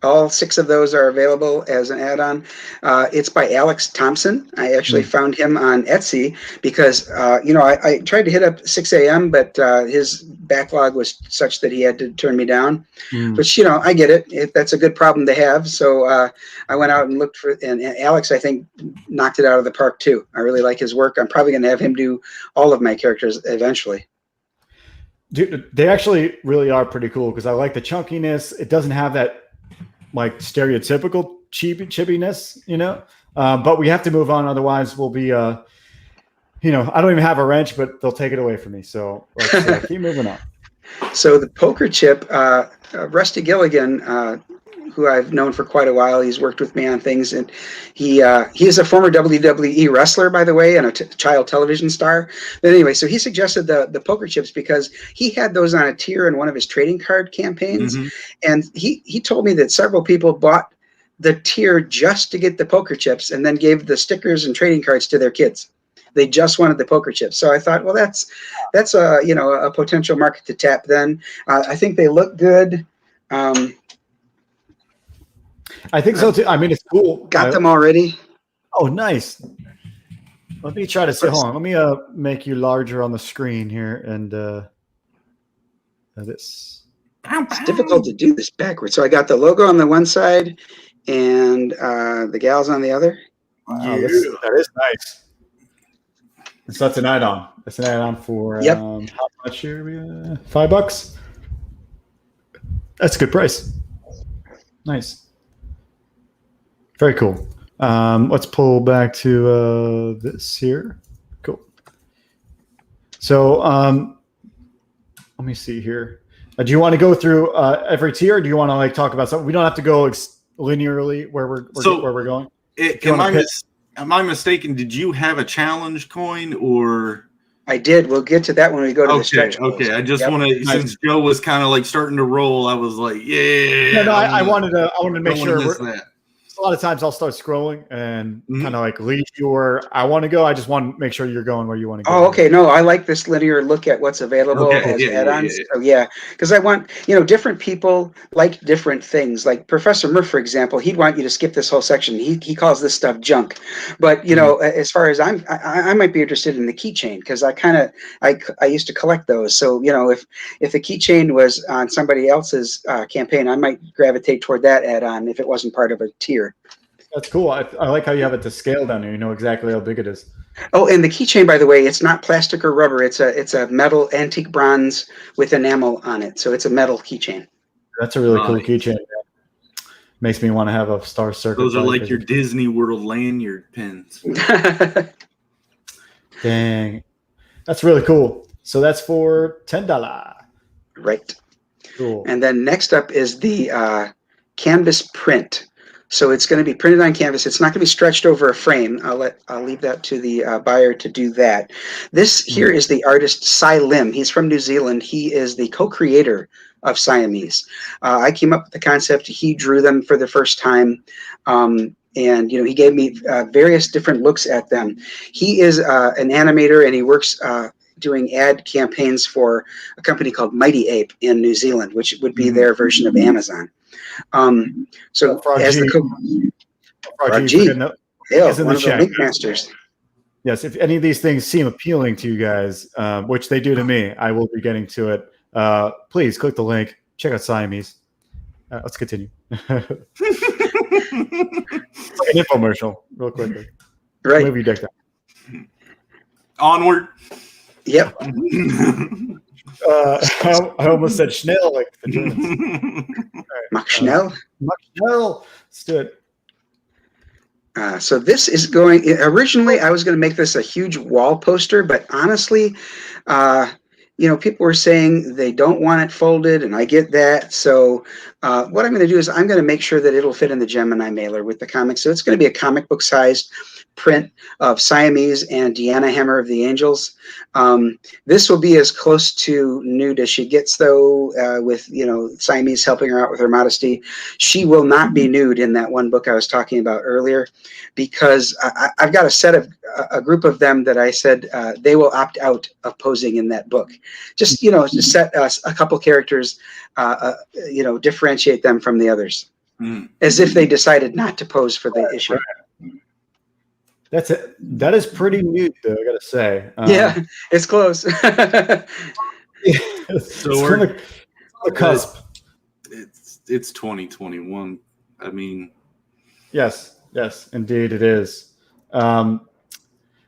All 6 of those are available as an add-on. It's by Alex Thompson. I actually found him on Etsy because, I tried to hit up 6 a.m., but his backlog was such that he had to turn me down. Which, I get it. That's a good problem to have. So I went out and looked for, and Alex, I think, knocked it out of the park too. I really like his work. I'm probably going to have him do all of my characters eventually. Dude, they actually really are pretty cool because I like the chunkiness. It doesn't have that like stereotypical chibbiness, but we have to move on. Otherwise we'll be, I don't even have a wrench, but they'll take it away from me. So let's keep moving on. So the poker chip, Rusty Gilligan, who I've known for quite a while, he's worked with me on things, and he is a former WWE wrestler, by the way, and a child television star. But anyway, so he suggested the poker chips because he had those on a tier in one of his trading card campaigns, and he told me that several people bought the tier just to get the poker chips and then gave the stickers and trading cards to their kids. They just wanted the poker chips. So I thought, well, that's a potential market to tap. Then I think they look good. I think so too. I mean, it's cool. Got them already. Oh, nice. Let me try to see. Hold on. Let me make you larger on the screen here, and this. It's difficult to do this backwards. So I got the logo on the one side, and the gals on the other. Wow, that is nice. So that's an add-on. That's an add-on for how much here? $5. That's a good price. Nice. Very cool. Let's pull back to this here. Cool. So let me see here. Do you want to go through every tier? Or do you want to talk about something? We don't have to go linearly where we're going. Am I mistaken? Did you have a challenge coin or? I did. We'll get to that when we go to the stretch goals. Okay. I just want to, since Joe was kind of starting to roll, I was like, yeah. No, I wanted to make sure. A lot of times I'll start scrolling and kind of lead you where I want to go. I just want to make sure you're going where you want to go. Oh, okay. No, I like this linear look at what's available as add-ons. So because I want, different people like different things. Like Professor Murph, for example, he'd want you to skip this whole section. He calls this stuff junk. But as far as I might be interested in the keychain because I used to collect those. So if the keychain was on somebody else's campaign, I might gravitate toward that add-on if it wasn't part of a tier. That's cool. I like how you have it to scale down there. You know exactly how big it is. Oh, and the keychain, by the way, it's not plastic or rubber. It's a metal antique bronze with enamel on it. So it's a metal keychain. That's a really cool keychain. Makes me want to have a Star Circuit. Those are like your Disney World lanyard pins. Dang. That's really cool. So that's for $10. Right. Cool. And then next up is the canvas print. So it's going to be printed on canvas. It's not going to be stretched over a frame. I'll leave that to the buyer to do that. This here is the artist Cy Lim. He's from New Zealand. He is the co-creator of Siamese. I came up with the concept. He drew them for the first time. And he gave me various different looks at them. He is an animator, and he works doing ad campaigns for a company called Mighty Ape in New Zealand, which would be their version of Amazon. So as the Frog G, one of the Link Masters. Yes, if any of these things seem appealing to you guys, which they do to me, I will be getting to it. Please click the link. Check out Siamese. Let's continue. It's like an infomercial, real quickly. Right. Movie deck. Onward. Yep. I almost said Schnell, like the Germans. Mach Schnell. Mach Schnell. Stood. So this is going. Originally, I was going to make this a huge wall poster, but honestly, people were saying they don't want it folded, and I get that. So what I'm going to do is I'm going to make sure that it'll fit in the Gemini mailer with the comics. So it's going to be a comic book sized print of Siamese and Deanna Hammer of the Angels. This will be as close to nude as she gets, though, with Siamese helping her out with her modesty. She will not be nude in that one book I was talking about earlier, because I've got a group of them that I said they will opt out of posing in that book. Just just set us a couple characters, differentiate them from the others, as if they decided not to pose for the issue. That's it. That is pretty neat, though, I gotta say. Yeah, it's close. So it's on the cusp. It's 2021. I mean, yes, indeed it is. I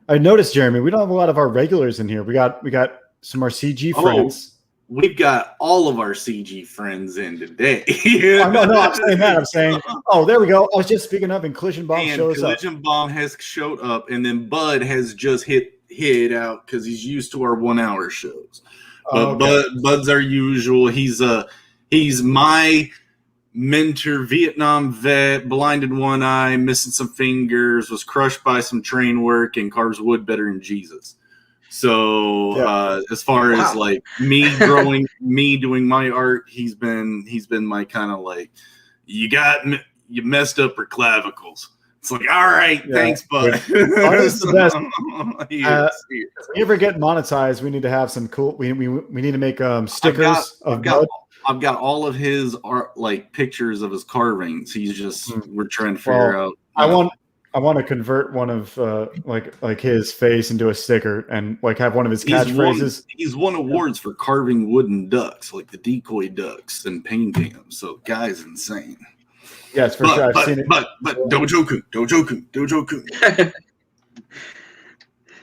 noticed, Jeremy, we don't have a lot of our regulars in here. We got some of our CG friends. We've got all of our CG friends in today. No, I'm saying that. I'm saying, oh, there we go. I was just speaking of, and Collision Bomb shows up. Collision Bomb has showed up, and then Bud has just hit out because he's used to our 1 hour shows. But Bud's our usual. He's my mentor, Vietnam vet, blinded one eye, missing some fingers, was crushed by some train work, and carves wood better than Jesus. So as far as like me doing my art, he's been my kind of like, you messed up her clavicles. It's like, all right, thanks, Bud. Art is the best. If we ever get monetized, we need to have some cool. We need to make stickers of Bud. I've got all of his art, like pictures of his carvings. He's just we're trying to figure out. I want to convert one of like his face into a sticker and like have one of his catchphrases. He's won awards for carving wooden ducks, like the decoy ducks, and painting them. So, guy's insane. Yes, for sure. I've seen it. But Dojo Kun.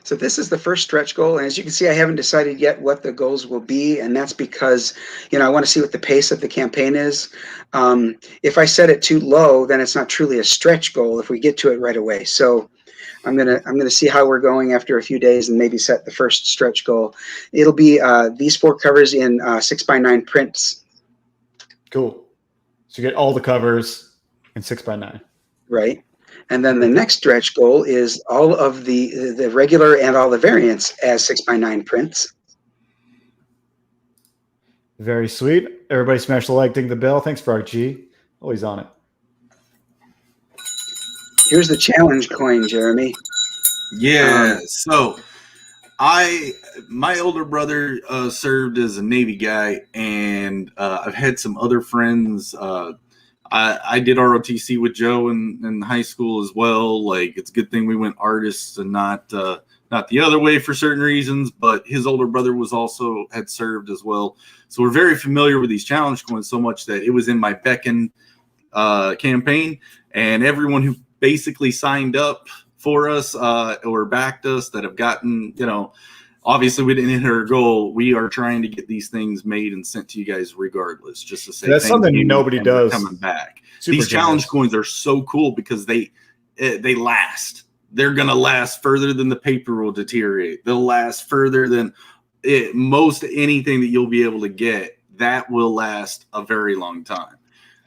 So this is the first stretch goal, and as you can see, I haven't decided yet what the goals will be, and that's because I want to see what the pace of the campaign is. If I set it too low, then it's not truly a stretch goal if we get to it right away. So I'm gonna see how we're going after a few days, and maybe set the first stretch goal. It'll be these 4 covers in 6x9 prints. Cool. So you get all the covers in 6x9. Right. And then the next stretch goal is all of the regular and all the variants as 6x9 prints. Very sweet. Everybody smash the like, ding the bell. Thanks, Bark G. Always on it. Here's the challenge coin, Jeremy. Yeah. So my older brother served as a Navy guy, and I've had some other friends. I did ROTC with Joe in high school as well. Like, it's a good thing we went artists and not the other way for certain reasons. But his older brother had served as well, so we're very familiar with these challenge coins, so much that it was in my Beckon campaign, and everyone who basically signed up for us or backed us that have gotten, obviously we didn't hit our goal. We are trying to get these things made and sent to you guys regardless, just to say that's something nobody does. Coming back. Super these challenge coins are so cool because they last. They're going to last further than the paper will deteriorate. They'll last further than most anything that you'll be able to get. That will last a very long time.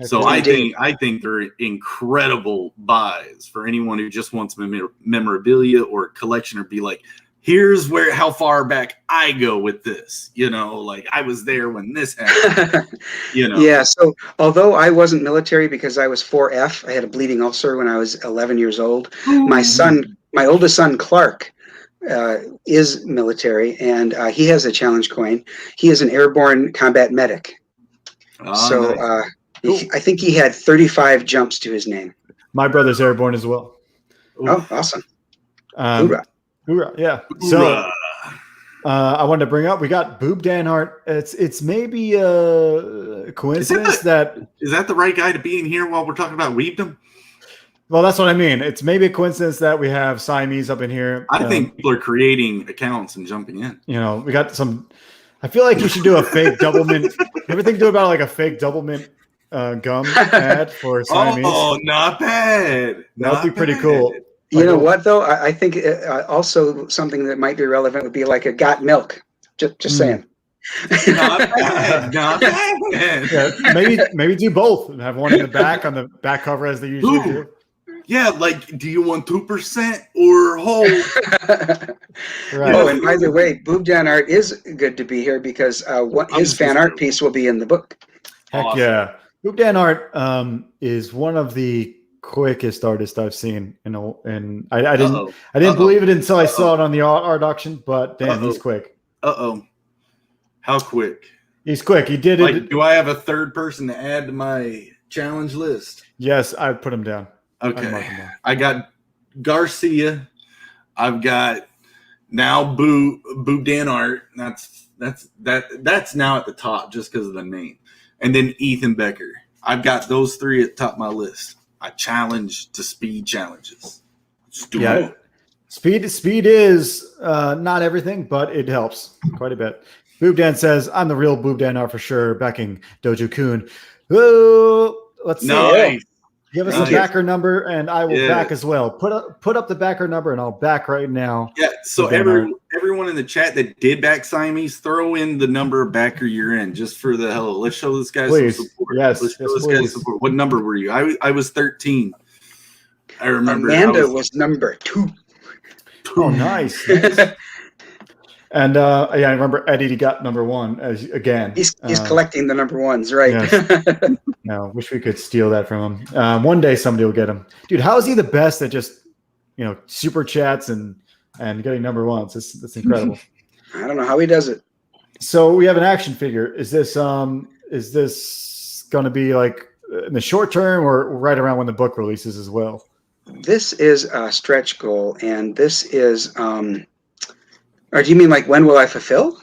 So I think they're incredible buys for anyone who just wants memorabilia or collection, or be like, here's how far back I go with this. Like, I was there when this happened. Yeah. So although I wasn't military because I was 4F, I had a bleeding ulcer when I was 11 years old. My oldest son, Clark, is military, and he has a challenge coin. He is an airborne combat medic. So nice. Cool. I think he had 35 jumps to his name. My brother's airborne as well. Oh, awesome. Hoorah. Yeah. So I wanted to bring up, we got Boob Dan art. It's maybe a coincidence is that the right guy to be in here while we're talking about weebdom? Well, that's what I mean. It's maybe a coincidence that we have Siamese up in here. I think people are creating accounts and jumping in. We got some. I feel like you should do a fake double mint. Ever think about like a fake double mint gum ad for Siamese? Oh, not bad. That would be pretty cool. You know what, though? I think also something that might be relevant would be like a got milk. Just saying. Not bad. Not bad. Yeah, maybe do both and have one in the back on the back cover as they usually do. Yeah, like, do you want 2% or whole? Right. Oh, and by the way, Boob Dan Art is good to be here because his fan art piece will be in the book. Heck awesome. Yeah. Boob Dan Art is one of the quickest artists I've seen, and I didn't believe it until I saw it on the art auction, but damn, he's quick. How quick? He's quick. He did it. Like, do I have a third person to add to my challenge list? Yes, I put him down. Okay. I got Garcia. I've got now Boo Dan Art. That's now at the top just because of the name. And then Ethan Becker. I've got those three at the top of my list. I challenge to speed challenges. Let's do it. Speed is not everything, but it helps quite a bit. Boobdan says, I'm the real Boobdan Art for sure, backing Dojo KUN. Ooh, let's see. Nice. Give us a backer number, and I will back as well. Put up the backer number, and I'll back right now. Yeah, so everyone in the chat that did back Siamese, throw in the number of backer you're in, just for the hell. Let's show this guy some support. Yes, Let's show this guy support. What number were you? I was 13. I remember. Amanda was number 2. Oh, nice. And I remember Eddie got number 1 again. He's collecting the number 1s, right? Yes. No, wish we could steal that from him. One day somebody will get him. Dude, how is he the best at just super chats and getting number 1s? That's incredible. I don't know how he does it. So we have an action figure. Is this going to be like in the short term or right around when the book releases as well? This is a stretch goal, and this is or do you mean like when will I fulfill?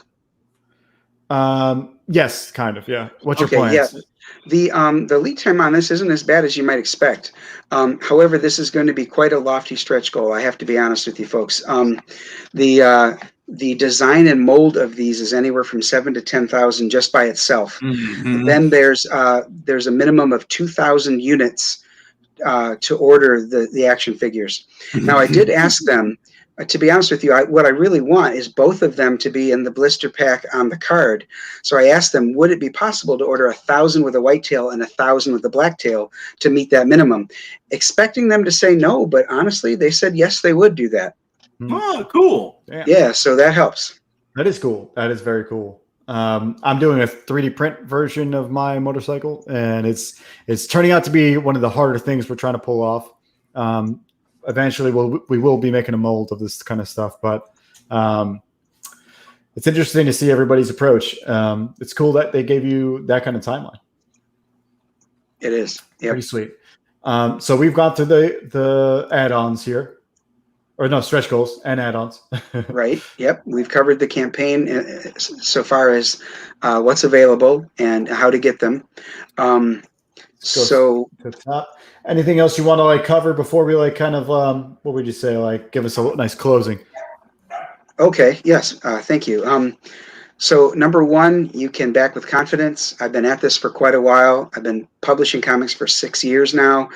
Yes, kind of. Yeah. What's your plans? Yeah. The lead time on this isn't as bad as you might expect. However, this is going to be quite a lofty stretch goal. I have to be honest with you folks. The design and mold of these is anywhere from 7,000 to 10,000 just by itself. Mm-hmm. Then there's a minimum of 2,000 units to order the action figures. Now, I did ask them. To be honest with you, what I really want is both of them to be in the blister pack on the card. So I asked them, would it be possible to order 1,000 with a white tail and 1,000 with a black tail to meet that minimum? Expecting them to say no, but honestly, they said yes, they would do that. Oh, cool. Damn. Yeah, so that helps. That is cool. That is very cool. I'm doing a 3D print version of my motorcycle, and it's turning out to be one of the harder things we're trying to pull off. Eventually we will be making a mold of this kind of stuff, but it's interesting to see everybody's approach. It's cool that they gave you that kind of timeline. It is. Yep. Pretty sweet. So we've got to the add-ons here, or no, stretch goals and add-ons. Right. Yep. We've covered the campaign so far as what's available and how to get them. So to the top. Anything else you want to cover before we kind of what would you say, give us a nice closing? Okay. Yes. Thank you. So number 1, you can back with confidence. I've been at this for quite a while. I've been publishing comics for 6 years now.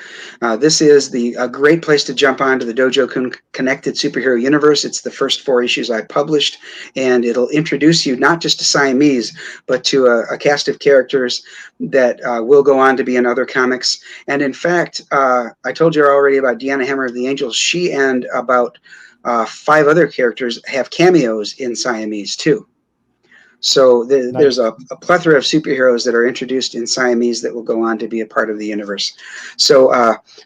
This is a great place to jump onto the Dojo KUN Connected Superhero Universe. It's the first 4 issues I published, and it'll introduce you not just to Siamese, but to a cast of characters that will go on to be in other comics. And in fact, I told you already about Deanna Hammer of the Angels. She and about 5 other characters have cameos in Siamese too. So there's a plethora of superheroes that are introduced in Siamese that will go on to be a part of the universe. So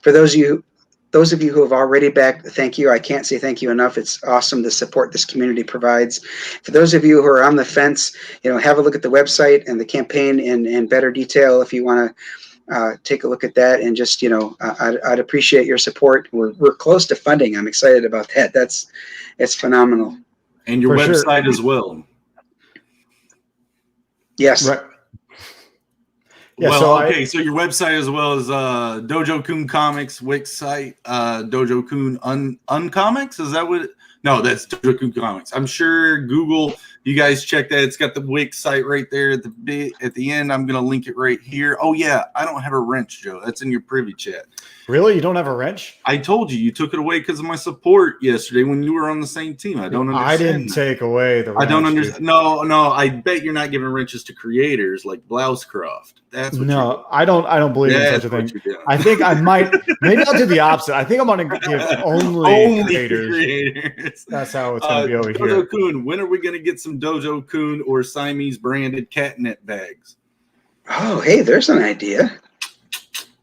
for those of you who have already backed, thank you. I can't say thank you enough. It's awesome the support this community provides. For those of you who are on the fence, have a look at the website and the campaign in better detail if you want to take a look at that. And just I'd appreciate your support. We're close to funding. I'm excited about that. It's phenomenal. And your website as well. Yes. Right. Yeah, so your website as well as Dojo KUN Comics Wix site, Dojo KUN Uncomics. Is that what? No, that's Dojo KUN Comics. I'm sure Google. You guys check that. It's got the Wix site right there at the end. I'm gonna link it right here. Oh yeah, I don't have a wrench, Joe. That's in your privy chat. Really? You don't have a wrench? I told you took it away because of my support yesterday when you were on the same team. I don't understand. I didn't take away the wrench. I don't understand. No. I bet you're not giving wrenches to creators like Blousecroft. That's what I don't believe in such a thing. I think I might. Maybe I'll do the opposite. I think I'm going to give only creators. That's how it's going to be over Dojo here. KUN, when are we going to get some Dojo KUN or Siamese branded catnip bags? Oh, hey, there's an idea.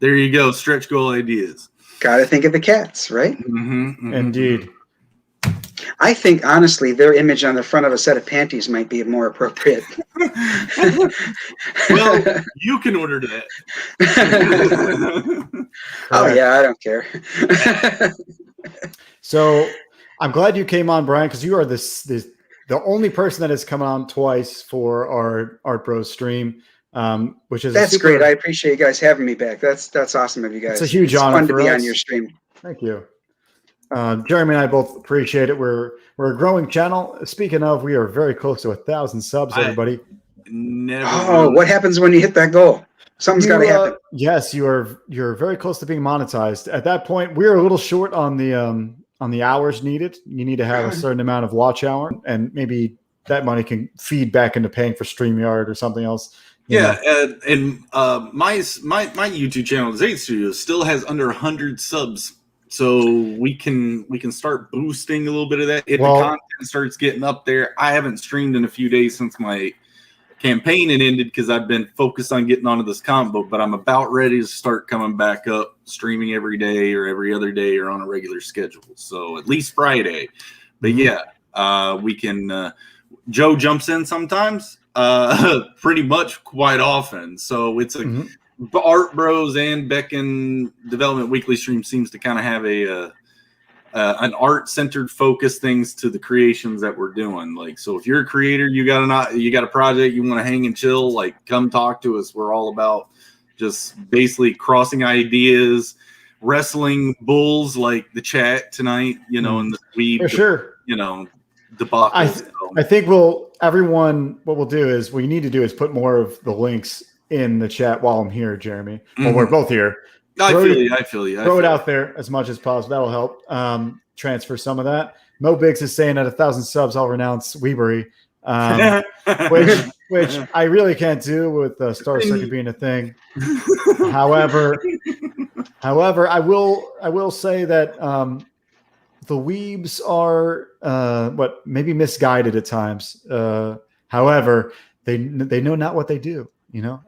There you go. Stretch goal ideas. Got to think of the cats, right? Indeed. I think, honestly, their image on the front of a set of panties might be more appropriate. Well, you can order that. Oh yeah, I don't care. So I'm glad you came on, Brian, because you are the only person that has come on twice for our Art Bros stream, which is That's great. I appreciate you guys having me back. That's awesome of you guys. It's a huge honor fun to for be us. on your stream. Thank you. Jeremy and I both appreciate it. We're a growing channel. Speaking of, we are very close to 1,000 subs, everybody. What happens when you hit that goal? Something's got to happen. Yes, you're very close to being monetized. At that point, we're a little short on the hours needed. You need to have a certain amount of watch hour, and maybe that money can feed back into paying for StreamYard or something else. Yeah, and my YouTube channel, Zade Studios, still has under 100 subs. So we can start boosting a little bit of that if the content starts getting up there. I haven't streamed in a few days since my campaign had ended because I've been focused on getting onto this comic book, but I'm about ready to start coming back up, streaming every day or every other day or on a regular schedule. So at least Friday. But yeah, we can. Joe jumps in sometimes, pretty much quite often. So it's a. Art Bros and Beckon Development Weekly stream seems to kind of have an art-centered focus things to the creations that we're doing. Like, so if you're a creator, you got a project, you want to hang and chill, like come talk to us. We're all about just basically crossing ideas, wrestling bulls like the chat tonight, and the weed, for sure, debacle. I think what we'll do is what you need to do is put more of the links in the chat while I'm here, Jeremy. Well, we're both here. I feel you. Throw it out there as much as possible. That'll help transfer some of that. Mo Biggs is saying at 1,000 subs, I'll renounce Weebury, which I really can't do with Star Circuit being a thing. However, I will say that the weebs are maybe misguided at times. However, they know not what they do.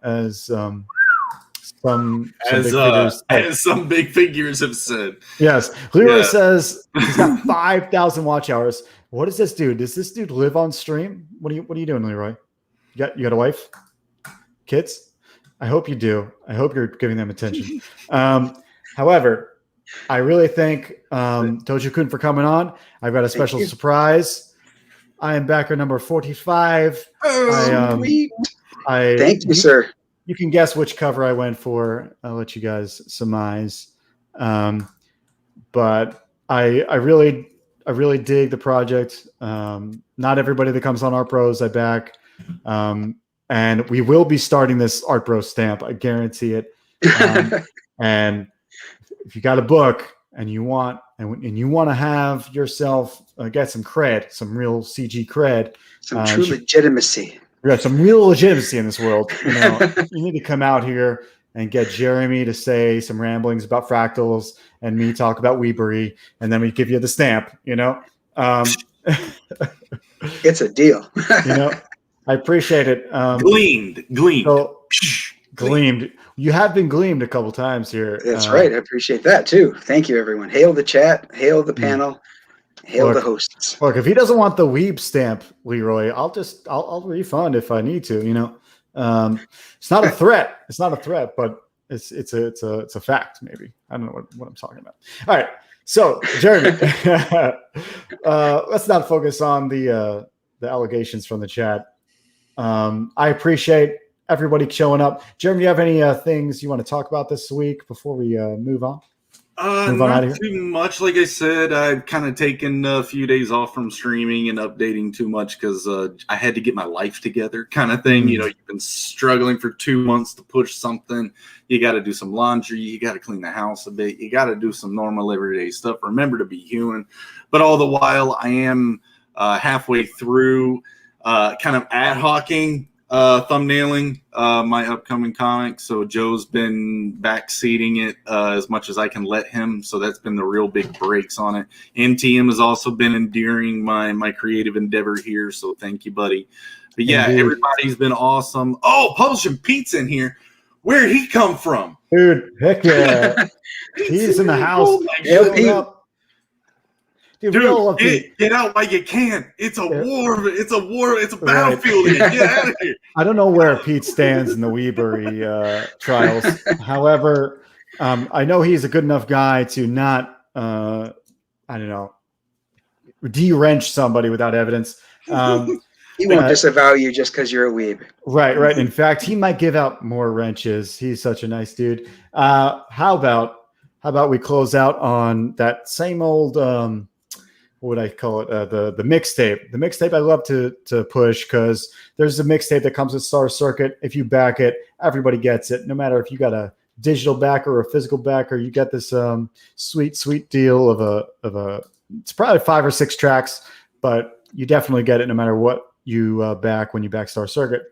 As some big figures have said. Yes, Leroy says he's got 5,000 watch hours. What does this do? Does this dude live on stream? What are you doing, Leroy? You got a wife, kids? I hope you do. I hope you're giving them attention. However, I really thank DOJO KUN for coming on. I've got a special surprise. I am backer number 45. Sweet. Thank you, sir. You can guess which cover I went for. I'll let you guys surmise. But I really dig the project. Not everybody that comes on Art Bros I back. And we will be starting this Art Bros stamp. I guarantee it. And if you got a book and you want to have yourself get some cred, some real CG cred, some true legitimacy. We got some real legitimacy in this world. You need to come out here and get Jeremy to say some ramblings about fractals and me talk about Weebury, and then we give you the stamp. It's a deal. I appreciate it. Gleamed. So, gleamed. You have been gleamed a couple times here. That's right. I appreciate that too. Thank you, everyone. Hail the chat. Hail the panel. Hail the hosts. Look, if he doesn't want the weeb stamp, Leroy, I'll refund if I need to. It's not a threat. It's not a threat, but it's a fact. Maybe I don't know what I'm talking about. All right, so Jeremy, let's not focus on the allegations from the chat. I appreciate everybody showing up. Jeremy, do you have any things you want to talk about this week before we move on? Not too much. Like I said, I've kind of taken a few days off from streaming and updating too much because I had to get my life together kind of thing. You've been struggling for 2 months to push something. You got to do some laundry. You got to clean the house a bit. You got to do some normal everyday stuff. Remember to be human. But all the while, I am halfway through kind of ad hocing thumbnailing my upcoming comic. So Joe's been backseating it as much as I can let him. So that's been the real big breaks on it. NTM has also been endearing my creative endeavor here. So thank you, buddy. But yeah, everybody's been awesome. Oh, Publishing Pete's in here. Where'd he come from? Dude, heck yeah. He's in the house. Dude, Dude, we all love Pete. Get out while you can. It's a war. It's a war. It's a Right. battlefield. Get out of here. I don't know where Pete stands in the Weebury trials. However, I know he's a good enough guy to not, I don't know, de-wrench somebody without evidence. He won't disavow you just because you're a weeb. Right. In fact, he might give out more wrenches. He's such a nice dude. How about we close out on that same old, what would I call it? The mixtape. The mixtape I love to push because there's a mixtape that comes with Star Circuit. If you back it, everybody gets it. No matter if you got a digital backer or a physical backer, you get this sweet deal of a. It's probably 5 or 6 tracks, but you definitely get it no matter what you back when you back Star Circuit.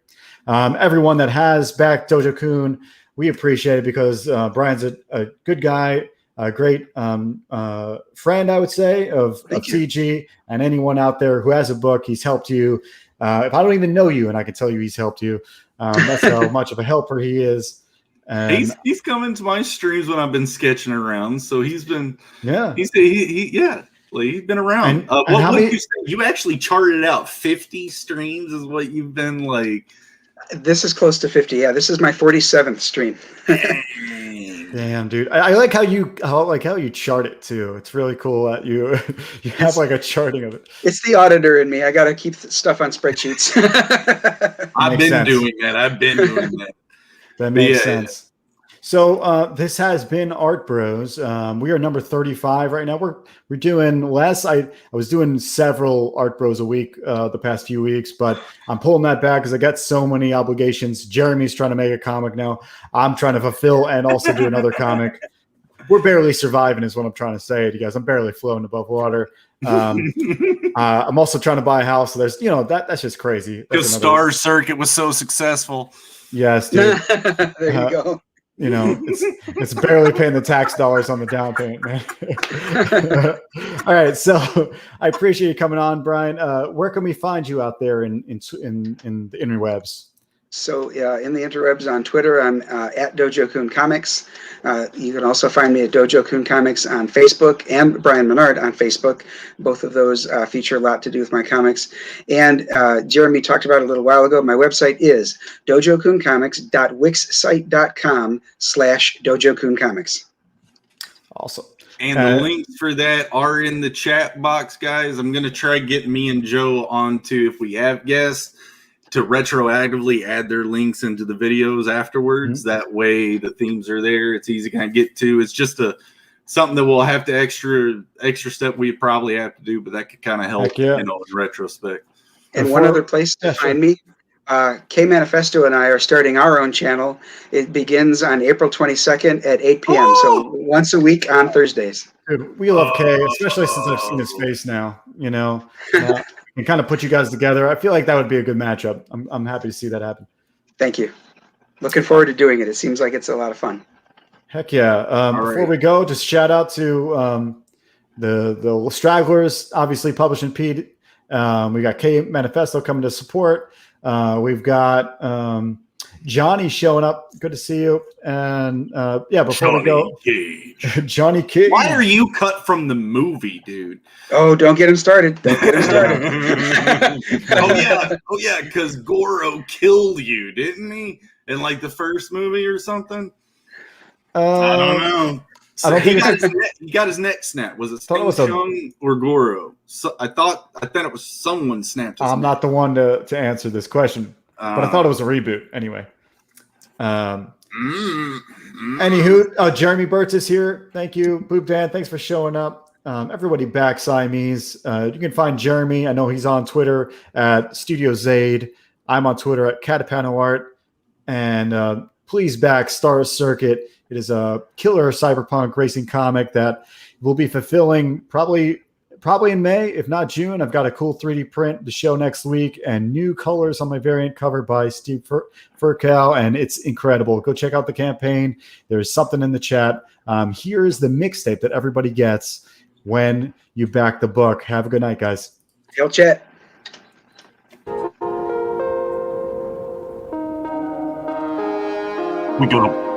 Everyone that has backed Dojo KUN, we appreciate it because Brian's a good guy, a great friend, I would say, of CG, and anyone out there who has a book, he's helped you. If I don't even know you, and I can tell you he's helped you, that's how much of a helper he is. And he's coming to my streams when I've been sketching around, so he's been he's been around. What you say? You actually charted out 50 streams is what you've been like. This is close to 50. Yeah, this is my 47th stream. Damn, dude! I like how you chart it too. It's really cool that you have like a charting of it. It's the auditor in me. I got to keep stuff on spreadsheets. I've been doing that. That makes sense. So this has been Art Bros. We are number 35 right now. We're doing less. I was doing several Art Bros a week the past few weeks, but I'm pulling that back because I got so many obligations. Jeremy's trying to make a comic now. I'm trying to fulfill and also do another comic. We're barely surviving is what I'm trying to say to you guys. I'm barely floating above water. I'm also trying to buy a house. So there's, that's just crazy. Because Star Circuit was so successful. Yes, dude. There you go. It's barely paying the tax dollars on the down payment, man. All right, so I appreciate you coming on, Brian. Where can we find you out there in the interwebs? So in the interwebs on Twitter, I'm at Dojo KUN Comics. You can also find me at Dojo KUN Comics on Facebook and Brian Menard on Facebook. Both of those feature a lot to do with my comics. And Jeremy talked about it a little while ago. My website is dojokuncomics.wixsite.com/Dojo KUN Comics. Awesome. And the links for that are in the chat box, guys. I'm going to try getting me and Joe onto, if we have guests, to retroactively add their links into the videos afterwards. Mm-hmm. That way the themes are there. It's easy to kind of get to. It's just something that we'll have to extra step we probably have to do, but that could kind of help, in retrospect. And one other place to find me, K Manifesto and I are starting our own channel. It begins on April 22nd at 8 p.m. So once a week on Thursdays. Dude, we love K, especially since I've seen his face now, and kind of put you guys together. I feel like that would be a good matchup. I'm happy to see that happen. Thank you. Looking forward to doing it. It seems like it's a lot of fun. Heck yeah. Before we go, just shout out to the Stragglers, obviously publishing Pete. We got K Manifesto coming to support. We've got Johnny showing up. Good to see you. And before we go, Johnny Cage. Why are you cut from the movie, dude? Oh, don't get him started. Oh yeah, because Goro killed you, didn't he? In like the first movie or something. I don't know. So I don't think he got his neck snapped. Was it Shang Tsung or Goro? So I thought it was someone snapped his neck. Not the one to answer this question, but I thought it was a reboot anyway. Anywho, Jeremy Burtz is here. Thank you, Boop Dan. Thanks for showing up. Everybody back Siamese. You can find Jeremy. I know he's on Twitter at Studio Zaid. I'm on Twitter at Catapano Art. And please back Star Circuit. It is a killer cyberpunk racing comic that will be fulfilling probably in May, if not June. I've got a cool 3D print to show next week and new colors on my variant covered by Steve Furcow, and it's incredible. Go check out the campaign. There's something in the chat. Here's the mixtape that everybody gets when you back the book. Have a good night, guys. Hail chat. We got